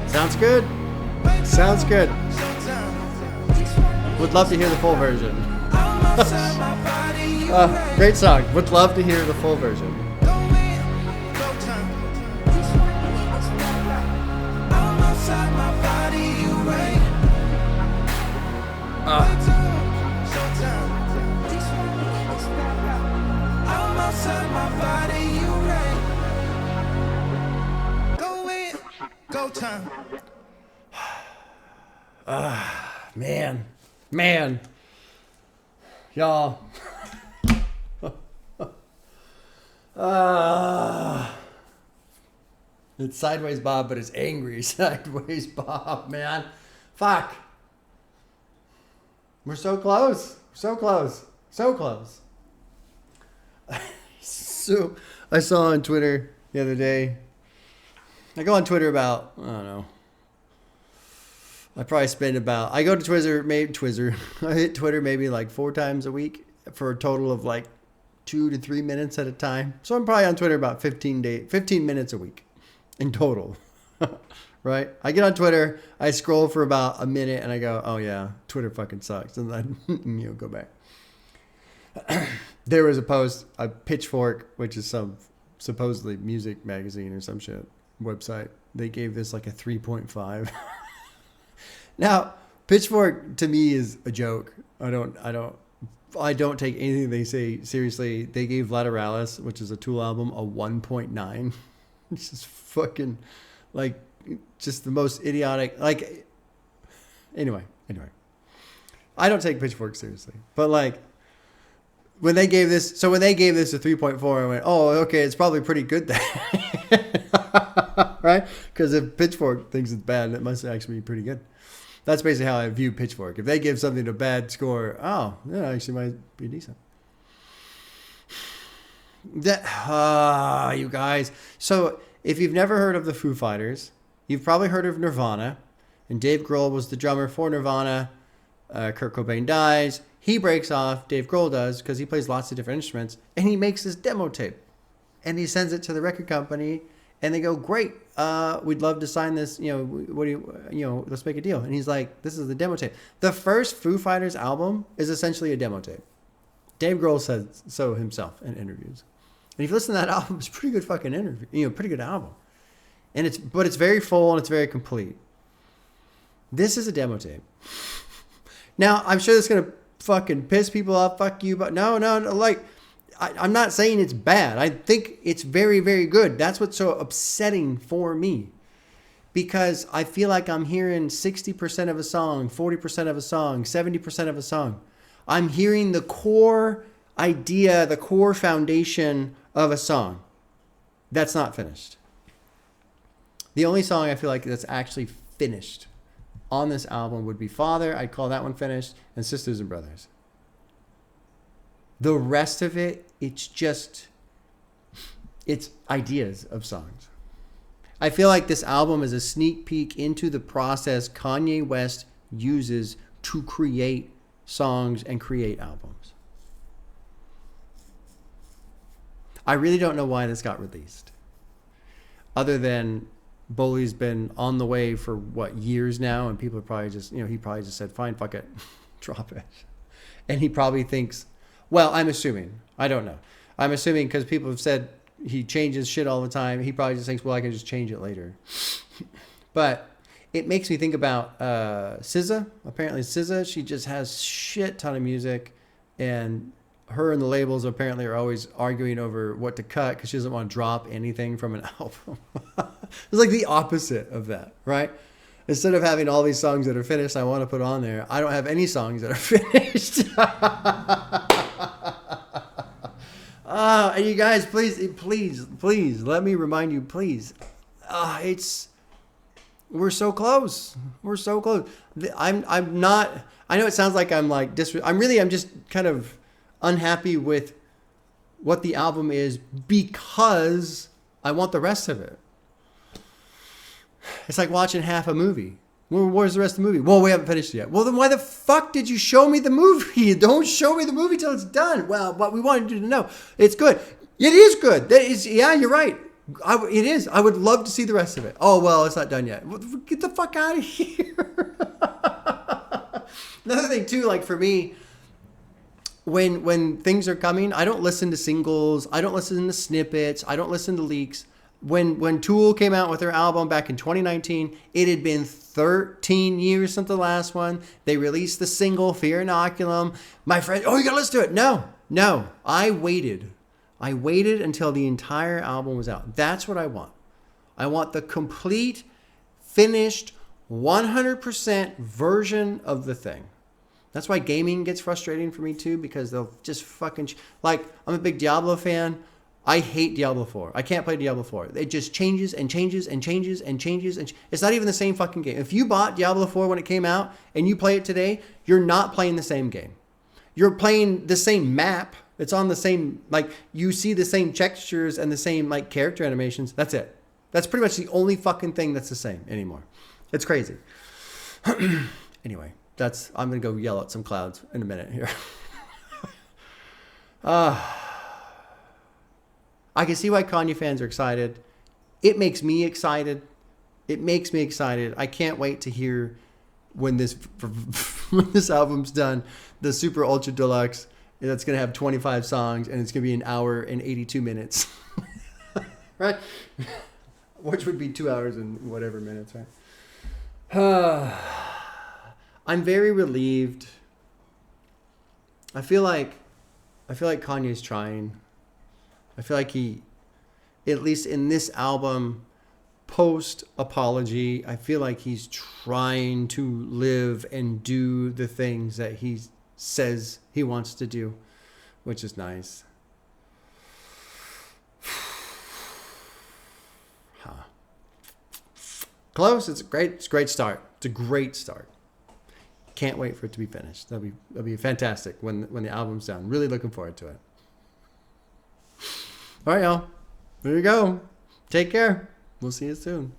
Sounds good. Sounds good. This one Would love to hear the full version. I'm outside my body, you right. Great song. Would love to hear the full version. Go in, go time. this one is this papa. I'm outside my body, you right. Showtime. This one is this papa. I'm outside my body, you right. Go in, go time. Man. Y'all. It's Sideways Bob, but it's angry Sideways Bob, man. Fuck. We're so close. So close. So I saw on Twitter the other day. I go on Twitter about, I don't know. I probably spend about, I go to Twitter, I hit Twitter maybe like 4 times a week for a total of like 2 to 3 minutes at a time. So I'm probably on Twitter about 15 minutes a week in total. Right? I get on Twitter, I scroll for about a minute and I go, oh yeah, Twitter fucking sucks. And then, go back. There was a post, a Pitchfork, which is some supposedly music magazine or some shit website. They gave this like a 3.5. Now, Pitchfork to me is a joke. I don't I don't take anything they say seriously. They gave Lateralis, which is a Tool album, a 1.9. It's just fucking like just the most idiotic. Like anyway. I don't take Pitchfork seriously, but like when they gave this a 3.4, I went, oh, okay, it's probably pretty good then. Right? Because if Pitchfork thinks it's bad, it must actually be pretty good. That's basically how I view Pitchfork. If they give something a bad score, oh, yeah, actually might be decent. You guys. So if you've never heard of the Foo Fighters, you've probably heard of Nirvana. And Dave Grohl was the drummer for Nirvana. Kurt Cobain dies. He breaks off. Dave Grohl does, because he plays lots of different instruments. And he makes this demo tape. And he sends it to the record company. And they go, great, we'd love to sign this, let's make a deal. And he's like, this is the demo tape. The first Foo Fighters album is essentially a demo tape. Dave Grohl said so himself in interviews. And if you listen to that album, it's a pretty good fucking interview, pretty good album. But it's very full and it's very complete. This is a demo tape. Now, I'm sure this is going to fucking piss people off, fuck you, but no, like... I'm not saying it's bad. I think it's very, very good. That's what's so upsetting for me. Because I feel like I'm hearing 60% of a song, 40% of a song, 70% of a song. I'm hearing the core idea, the core foundation of a song. That's not finished. The only song I feel like that's actually finished on this album would be Father. I'd call that one finished. And Sisters and Brothers. The rest of it, it's ideas of songs. I feel like this album is a sneak peek into the process Kanye West uses to create songs and create albums. I really don't know why this got released. Other than Bully's been on the way for, years now, and people are probably just, he probably just said, fine, fuck it, drop it. And he probably thinks... Well, I'm assuming. I don't know. I'm assuming because people have said he changes shit all the time. He probably just thinks, well, I can just change it later. But it makes me think about SZA. Apparently SZA, she just has shit ton of music. And her and the labels apparently are always arguing over what to cut because she doesn't want to drop anything from an album. It's like the opposite of that, right? Instead of having all these songs that are finished I want to put on there, I don't have any songs that are finished. And you guys, please, let me remind you, please. We're so close. We're so close. I'm not, I know it sounds like I'm like, I'm just kind of unhappy with what the album is because I want the rest of it. It's like watching half a movie. Where's the rest of the movie? Well, we haven't finished it yet. Well, then why the fuck did you show me the movie? Don't show me the movie till it's done. Well, what we wanted you to know, it's good. It is good. Yeah, you're right. It is. I would love to see the rest of it. Oh, well, it's not done yet. Well, get the fuck out of here. Another thing, too, like for me, when things are coming, I don't listen to singles. I don't listen to snippets. I don't listen to leaks. When Tool came out with their album back in 2019, it had been 13 years since the last one. They released the single Fear Inoculum. My friend, you gotta listen to it. No. I waited until the entire album was out. That's what I want. I want the complete, finished, 100% version of the thing. That's why gaming gets frustrating for me too, because they'll just fucking... Like, I'm a big Diablo fan. I hate Diablo 4. I can't play Diablo 4. It just changes and changes and changes and changes. It's not even the same fucking game. If you bought Diablo 4 when it came out and you play it today, you're not playing the same game. You're playing the same map. It's on the same, like, you see the same textures and the same, like, character animations. That's it. That's pretty much the only fucking thing that's the same anymore. It's crazy. Anyway, I'm going to go yell at some clouds in a minute here. I can see why Kanye fans are excited. It makes me excited. I can't wait to hear when this album's done, the Super Ultra Deluxe. That's going to have 25 songs, and it's going to be an hour and 82 minutes. Right? Which would be 2 hours and whatever minutes, right? I'm very relieved I feel like Kanye's trying. I feel like he, at least in this album, post apology, I feel like he's trying to live and do the things that he says he wants to do, which is nice. Huh. Close. It's a great start. It's a great start. Can't wait for it to be finished. That'll be fantastic when the album's done. Really looking forward to it. All right, y'all. There you go. Take care. We'll see you soon.